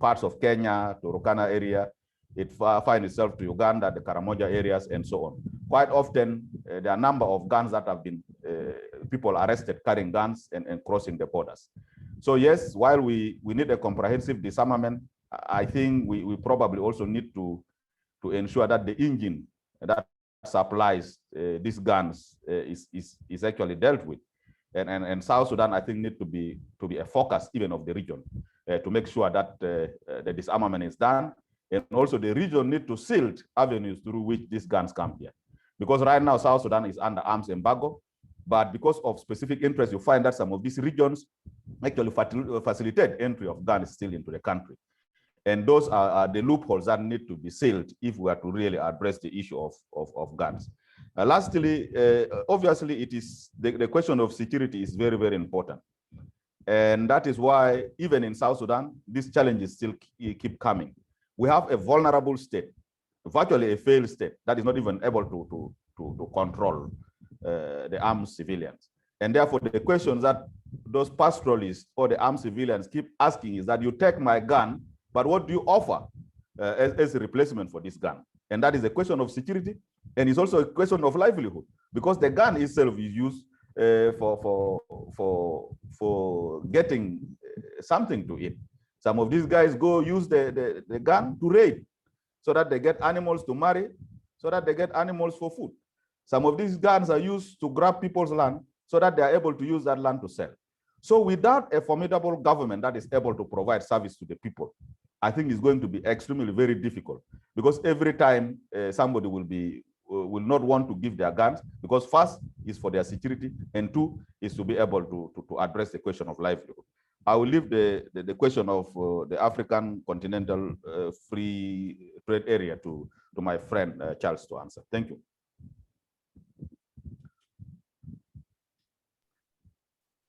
parts of Kenya, to Turkana area. It finds itself to Uganda, the Karamoja areas, and so on. Quite often, there are a number of guns that have been, people arrested carrying guns and crossing the borders. So yes, while we need a comprehensive disarmament, I think we probably also need to ensure that the engine that supplies these guns is actually dealt with. And South Sudan, I think, need to be a focus even of the region to make sure that the disarmament is done. And also the region need to seal avenues through which these guns come here. Because right now, South Sudan is under arms embargo, but because of specific interests, you find that some of these regions actually facilitate entry of guns still into the country. And those are the loopholes that need to be sealed if we are to really address the issue of guns. Lastly, obviously, it is the question of security is very, very important. And that is why even in South Sudan, these challenges still keep coming. We have a vulnerable state, virtually a failed state that is not even able to control the armed civilians. And therefore, the questions that those pastoralists or the armed civilians keep asking is that you take my gun, but what do you offer as a replacement for this gun? And that is a question of security, and it's also a question of livelihood, because the gun itself is used for getting something to eat. Some of these guys go use the gun to raid, so that they get animals to marry, so that they get animals for food. Some of these guns are used to grab people's land, so that they are able to use that land to sell. So without a formidable government that is able to provide service to the people, I think it's going to be extremely very difficult, because every time somebody will not want to give their guns, because first is for their security, and two is to be able to address the question of livelihood. I will leave the question of the African Continental Free Trade Area to my friend Charles to answer. Thank you.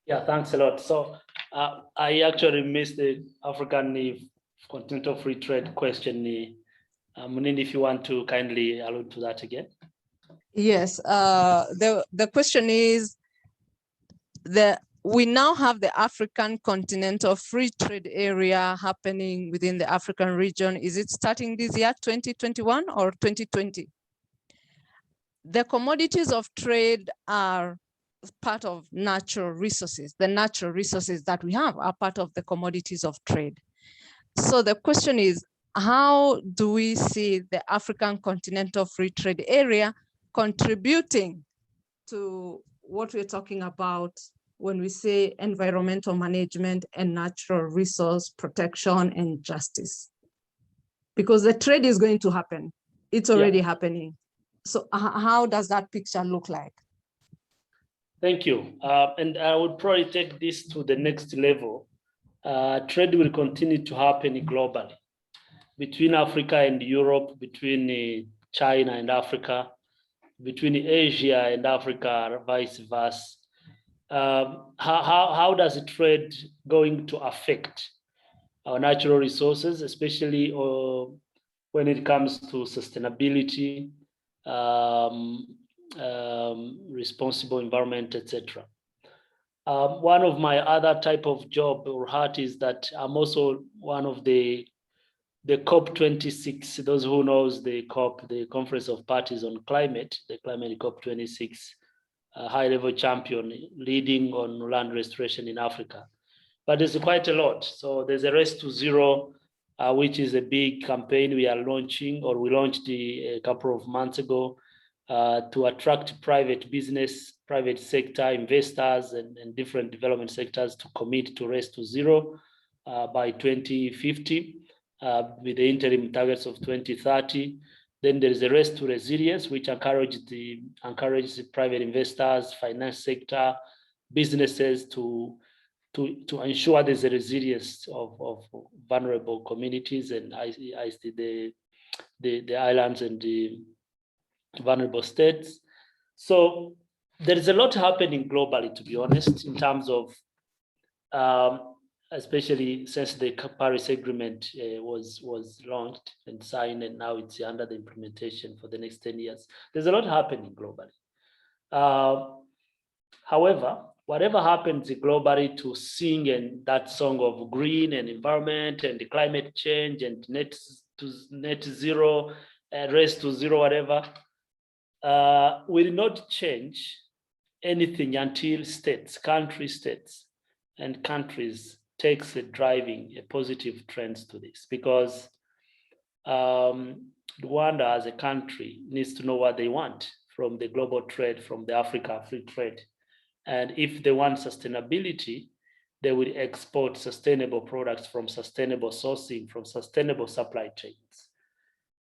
Yeah, thanks a lot. So I actually missed the African Continental Free Trade question. Munini, if you want to kindly allude to that again. Yes, the question is, we now have the African Continental Free Trade Area happening within the African region. Is it starting this year, 2021 or 2020? The commodities of trade are part of natural resources. The natural resources that we have are part of the commodities of trade. So the question is, how do we see the African Continental Free Trade Area contributing to what we're talking about when we say environmental management and natural resource protection and justice? Because the trade is going to happen. It's already happening. So how does that picture look like? Thank you. And I would probably take this to the next level. Trade will continue to happen globally between Africa and Europe, between China and Africa, between Asia and Africa, vice versa. How does the trade going to affect our natural resources, especially when it comes to sustainability, responsible environment, etc. One of my other type of job or heart is that I'm also one of the COP26, those who knows the COP, the Conference of Parties on Climate, the climate COP26, high-level champion leading on land restoration in Africa. But there's quite a lot. So there's a Race to Zero, which is a big campaign we are launching, or we launched a couple of months ago, to attract private business, private sector investors and different development sectors to commit to Race to Zero by 2050 with the interim targets of 2030. Then there is a Race to Resilience, which encourages the private investors, finance sector, businesses to ensure there's a resilience of vulnerable communities and the islands and the vulnerable states. So there is a lot happening globally, to be honest, in terms of, especially since the Paris Agreement was launched and signed, and now it's under the implementation for the next 10 years. There's a lot happening globally. However, whatever happens globally to sing and that song of green and environment and the climate change and net zero, race to zero, whatever, will not change anything until countries takes driving a positive trends to this, because Rwanda as a country needs to know what they want from the global trade, from the Africa free trade. And if they want sustainability, they will export sustainable products from sustainable sourcing, from sustainable supply chains.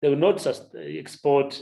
They will not export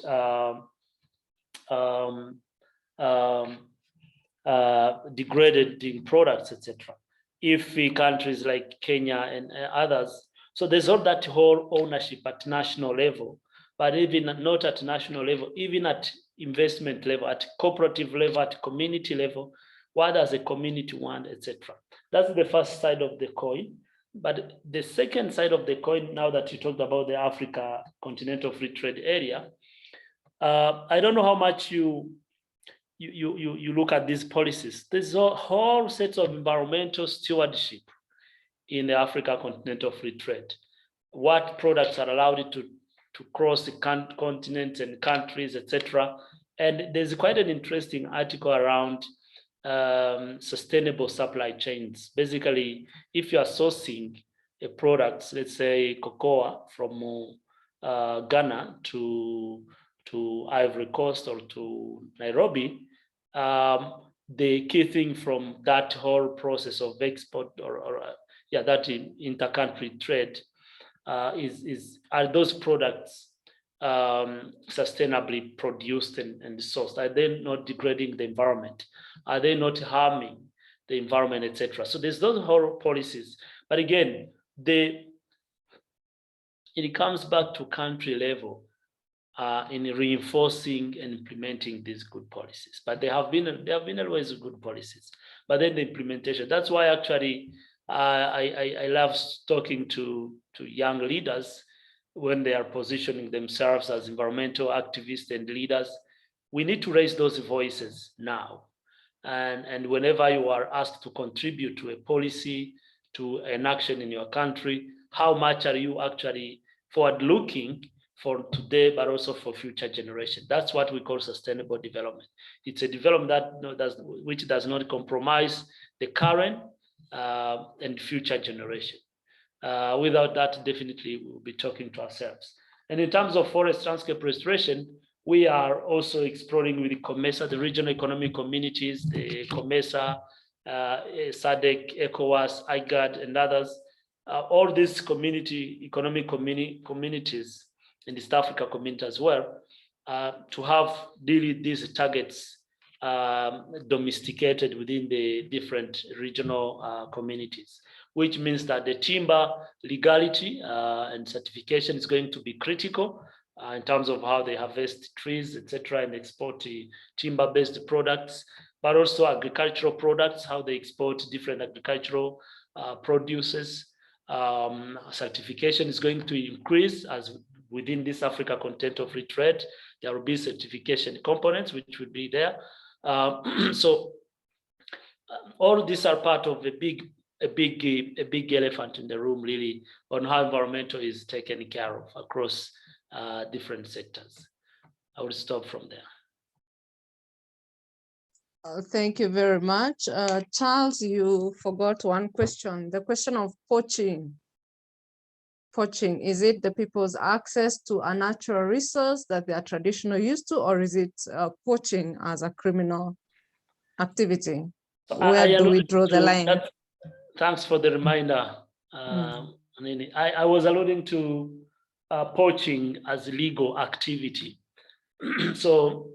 degraded products, etc. If countries like Kenya and others, so there's all that whole ownership at national level, but even not at national level, even at investment level, at cooperative level, at community level, what does a community want, etc. That's the first side of the coin. But the second side of the coin, now that you talked about the Africa Continental Free Trade Area, I don't know how much you look at these policies. There's a whole set of environmental stewardship in the Africa Continental Free Trade. What products are allowed to cross the continents and countries, etc. And there's quite an interesting article around sustainable supply chains. Basically, if you are sourcing a product, let's say cocoa from Ghana to Ivory Coast or to Nairobi, the key thing from that whole process of export or that intercountry trade are those products sustainably produced and sourced? Are they not degrading the environment? Are they not harming the environment, etc.? So there's those whole policies. But again, it comes back to country level in reinforcing and implementing these good policies. But there have been always good policies. But then the implementation, that's why actually I love talking to young leaders when they are positioning themselves as environmental activists and leaders. We need to raise those voices now. And whenever you are asked to contribute to a policy, to an action in your country, how much are you actually forward-looking for today, but also for future generations? That's what we call sustainable development. It's a development which does not compromise the current and future generation. Without that, definitely we'll be talking to ourselves. And in terms of forest landscape restoration, we are also exploring with the COMESA, the regional economic communities, the COMESA, SADC, ECOWAS, IGAD, and others. All these economic communities in the East Africa community as well, to have these targets domesticated within the different regional communities, which means that the timber legality and certification is going to be critical in terms of how they harvest trees, etc., and export timber-based products, but also agricultural products, how they export different agricultural produces. Certification is going to increase as within this Africa Continental Free Trade. There will be certification components which will be there. So all these are part of a big elephant in the room, really, on how environmental is taken care of across different sectors. I will stop from there. Thank you very much. Charles, you forgot one question, the question of poaching. Poaching, is it the people's access to a natural resource that they are traditionally used to, or is it poaching as a criminal activity? Where do we draw the line? Thanks for the reminder. I was alluding to poaching as a legal activity. So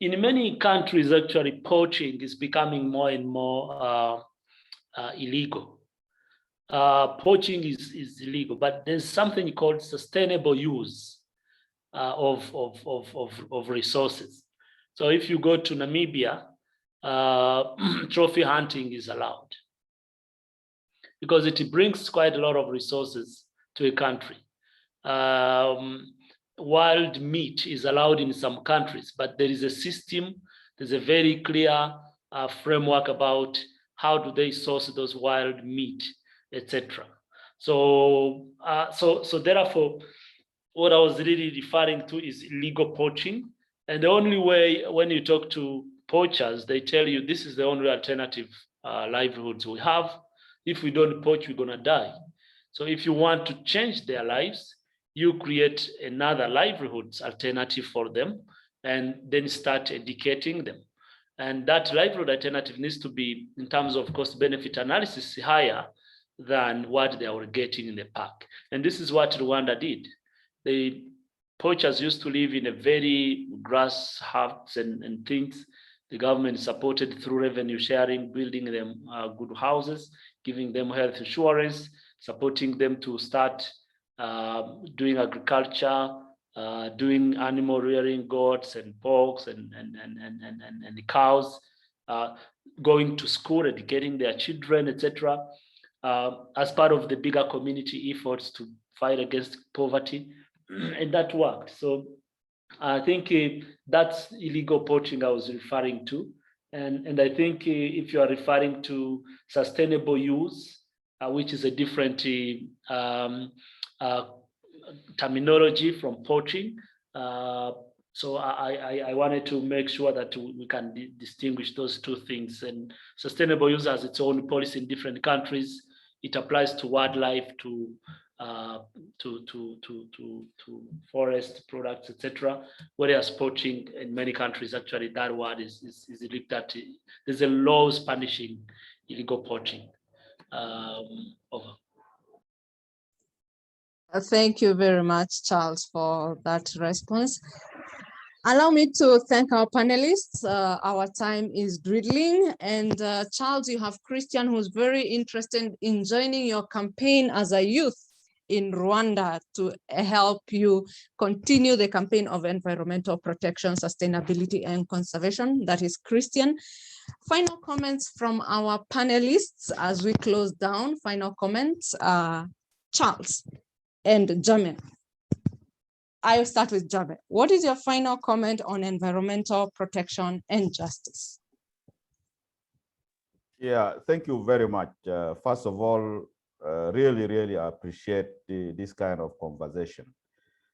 in many countries, actually, poaching is becoming more and more illegal. Poaching is illegal, but there's something called sustainable use of resources. So if you go to Namibia, trophy hunting is allowed because it brings quite a lot of resources to a country. Wild meat is allowed in some countries, but there is a system There's a very clear framework about how do they source those wild meat, etc. So, so therefore, what I was really referring to is illegal poaching. And the only way, when you talk to poachers, they tell you this is the only alternative livelihoods we have. If we don't poach, we're gonna die. So if you want to change their lives, you create another livelihoods alternative for them and then start educating them. And that livelihood alternative needs to be, in terms of cost benefit analysis, higher than what they were getting in the park. And this is what Rwanda did. The poachers used to live in a very grass huts and things. The government supported through revenue sharing, building them good houses, giving them health insurance, supporting them to start doing agriculture, doing animal rearing, goats and porks and the cows, going to school, educating their children, etc. As part of the bigger community efforts to fight against poverty, and that worked. So I think that's illegal poaching I was referring to. And I think if you are referring to sustainable use, which is a different terminology from poaching. So I wanted to make sure that we can distinguish those two things. And sustainable use has its own policy in different countries. It applies to wildlife, to forest products, etc. Whereas poaching in many countries, actually, that word is looked at. There's a laws punishing illegal poaching. Over. Thank you very much, Charles, for that response. Allow me to thank our panelists. Our time is dwindling, and Charles, you have Christian, who's very interested in joining your campaign as a youth in Rwanda to help you continue the campaign of environmental protection, sustainability, and conservation. That is Christian. Final comments from our panelists as we close down. Final comments, Charles and Jamin. I'll start with Jamin. What is your final comment on environmental protection and justice? Yeah, thank you very much. First of all, really appreciate this kind of conversation.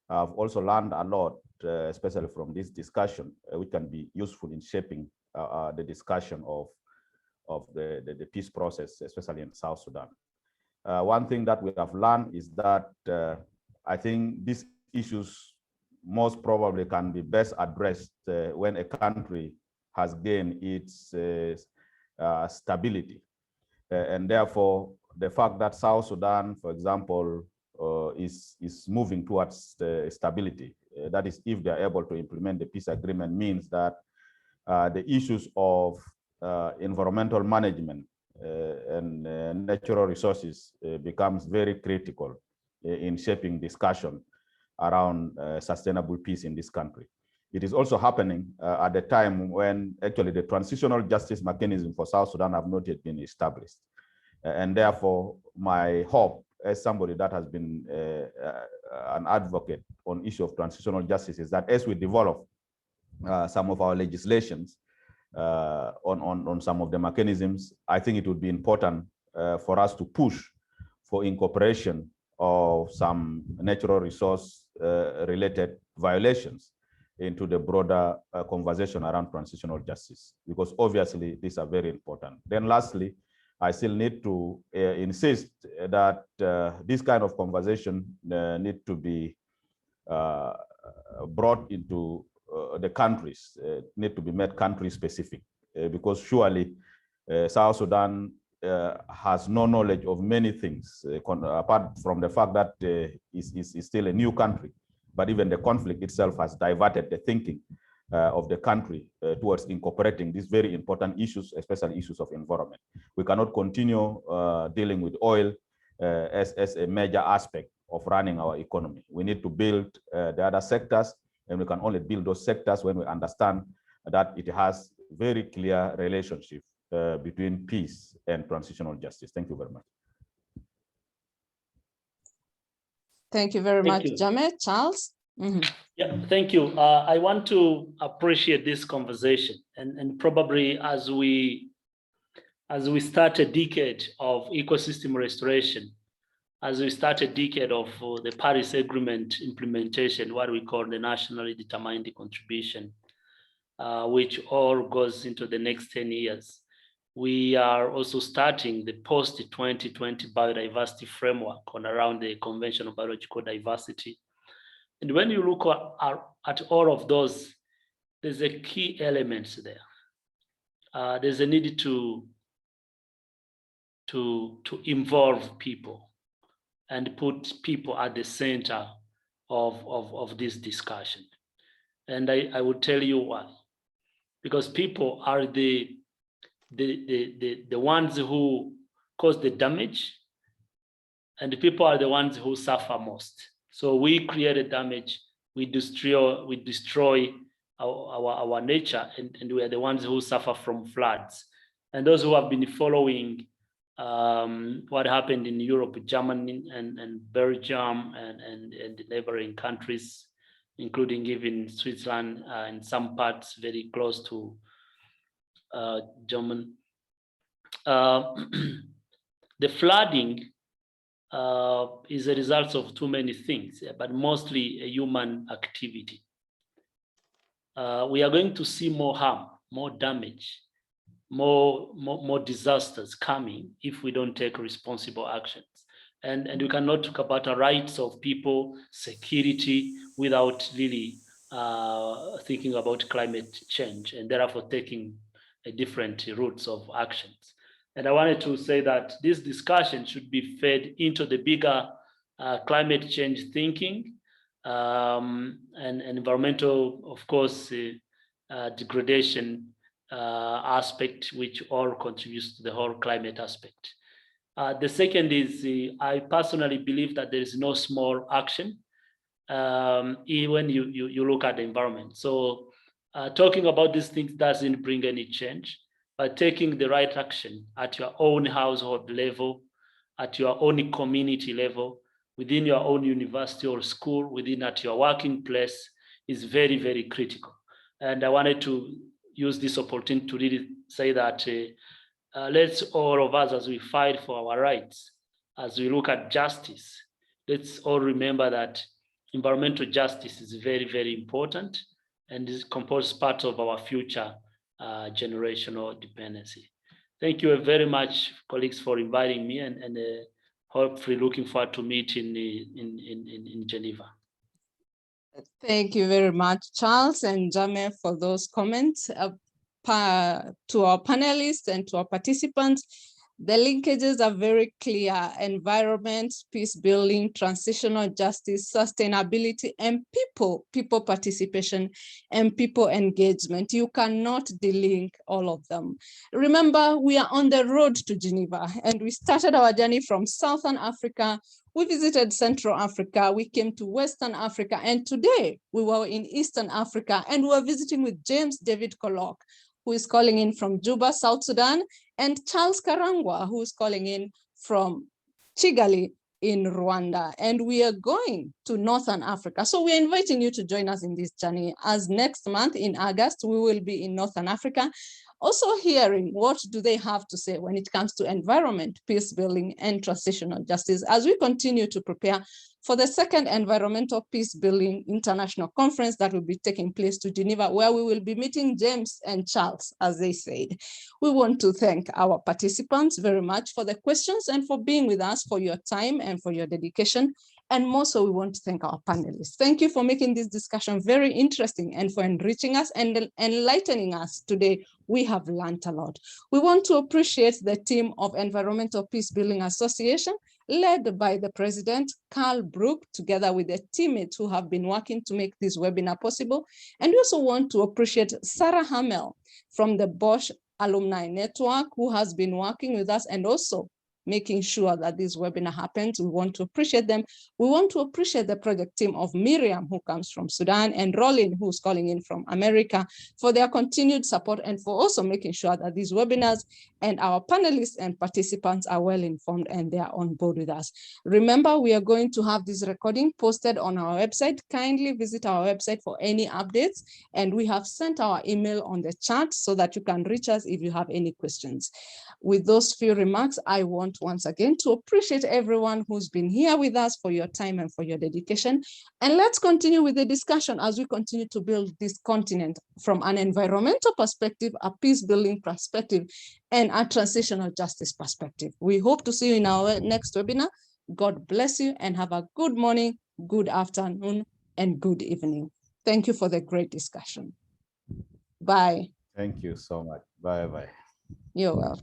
I've also learned a lot, especially from this discussion, which can be useful in shaping the discussion of the peace process, especially in South Sudan. One thing that we have learned is that I think these issues most probably can be best addressed when a country has gained its stability. And therefore, the fact that South Sudan, for example, is moving towards stability, that is, if they are able to implement the peace agreement, means that the issues of environmental management and natural resources becomes very critical in shaping discussion around sustainable peace in this country. It is also happening at the time when actually the transitional justice mechanism for South Sudan have not yet been established. And therefore, my hope as somebody that has been an advocate on issue of transitional justice is that as we develop some of our legislations on some of the mechanisms, I think it would be important for us to push for incorporation of some natural resource related violations into the broader conversation around transitional justice, because obviously these are very important. Then lastly, I still need to insist that this kind of conversation need to be brought into the countries, need to be made country specific, because surely South Sudan has no knowledge of many things, apart from the fact that it's still a new country. But even the conflict itself has diverted the thinking of the country towards incorporating these very important issues, especially issues of environment. We cannot continue dealing with oil as a major aspect of running our economy. We need to build the other sectors, and we can only build those sectors when we understand that it has very clear relationship between peace and transitional justice. Thank you very much. Thank you very much, Jamet. Charles? Yeah, thank you. I want to appreciate this conversation, and probably as we start a decade of ecosystem restoration, as we start a decade of the Paris Agreement implementation, what we call the nationally determined contribution, which all goes into the next 10 years. We are also starting the post-2020 biodiversity framework on around the Convention on Biological Diversity. And when you look at all of those, there's a key elements there. There's a need to involve people and put people at the center of this discussion. And I will tell you why. Because people are the ones who cause the damage, and the people are the ones who suffer most. So we create damage, we destroy our nature, and we are the ones who suffer from floods. And those who have been following what happened in Europe, Germany and Belgium and the neighboring countries, including even Switzerland and some parts very close to Germany. The flooding is a result of too many things, but mostly a human activity. We are going to see more harm, more damage, more disasters coming if we don't take responsible actions. And we cannot talk about the rights of people, security, without really thinking about climate change, and therefore taking different routes of actions. And I wanted to say that this discussion should be fed into the bigger climate change thinking and environmental, of course, degradation aspect, which all contributes to the whole climate aspect. The second is, I personally believe that there is no small action when you look at the environment. So talking about these things doesn't bring any change, but taking the right action at your own household level, at your own community level, within your own university or school, at your working place is very, very critical. And I wanted to use this opportunity to really say that let's all of us, as we fight for our rights, as we look at justice, let's all remember that environmental justice is very, very important and is composed part of our future generational dependency. Thank you very much, colleagues, for inviting me, and hopefully looking forward to meet in Geneva. Thank you very much, Charles and Jame, for those comments. To our panelists and to our participants, the linkages are very clear: environment, peace building, transitional justice, sustainability, and people participation and people engagement. You cannot delink all of them. Remember, we are on the road to Geneva, and we started our journey from Southern Africa. We visited Central Africa, we came to Western Africa, and today we were in Eastern Africa, and we were visiting with James David Kolok, who is calling in from Juba, South Sudan, and Charles Karangwa, who is calling in from Kigali in Rwanda. And we are going to Northern Africa. So we're inviting you to join us in this journey, as next month in August, we will be in Northern Africa, also hearing what do they have to say when it comes to environment, peace building, and transitional justice, as we continue to prepare for the second Environmental Peace Building International Conference that will be taking place to Geneva, where we will be meeting James and Charles, as they said. We want to thank our participants very much for the questions and for being with us, for your time and for your dedication. And more so, we want to thank our panelists. Thank you for making this discussion very interesting and for enriching us and enlightening us today. We have learned a lot. We want to appreciate the team of Environmental Peace Building Association, led by the president, Carl Brook, together with the teammates who have been working to make this webinar possible. And we also want to appreciate Sarah Hamel from the Bosch Alumni Network, who has been working with us, and also making sure that this webinar happens. We want to appreciate them. We want to appreciate the project team of Miriam, who comes from Sudan, and Rollin, who's calling in from America, for their continued support and for also making sure that these webinars and our panelists and participants are well informed and they are on board with us. Remember, we are going to have this recording posted on our website. Kindly visit our website for any updates, and we have sent our email on the chat so that you can reach us if you have any questions. With those few remarks, I want once again to appreciate everyone who's been here with us for your time and for your dedication. And let's continue with the discussion as we continue to build this continent from an environmental perspective, a peace building perspective, and a transitional justice perspective. We hope to see you in our next webinar. God bless you and have a good morning, good afternoon, and good evening. Thank you for the great discussion. Bye. Thank you so much. Bye-bye. You're welcome.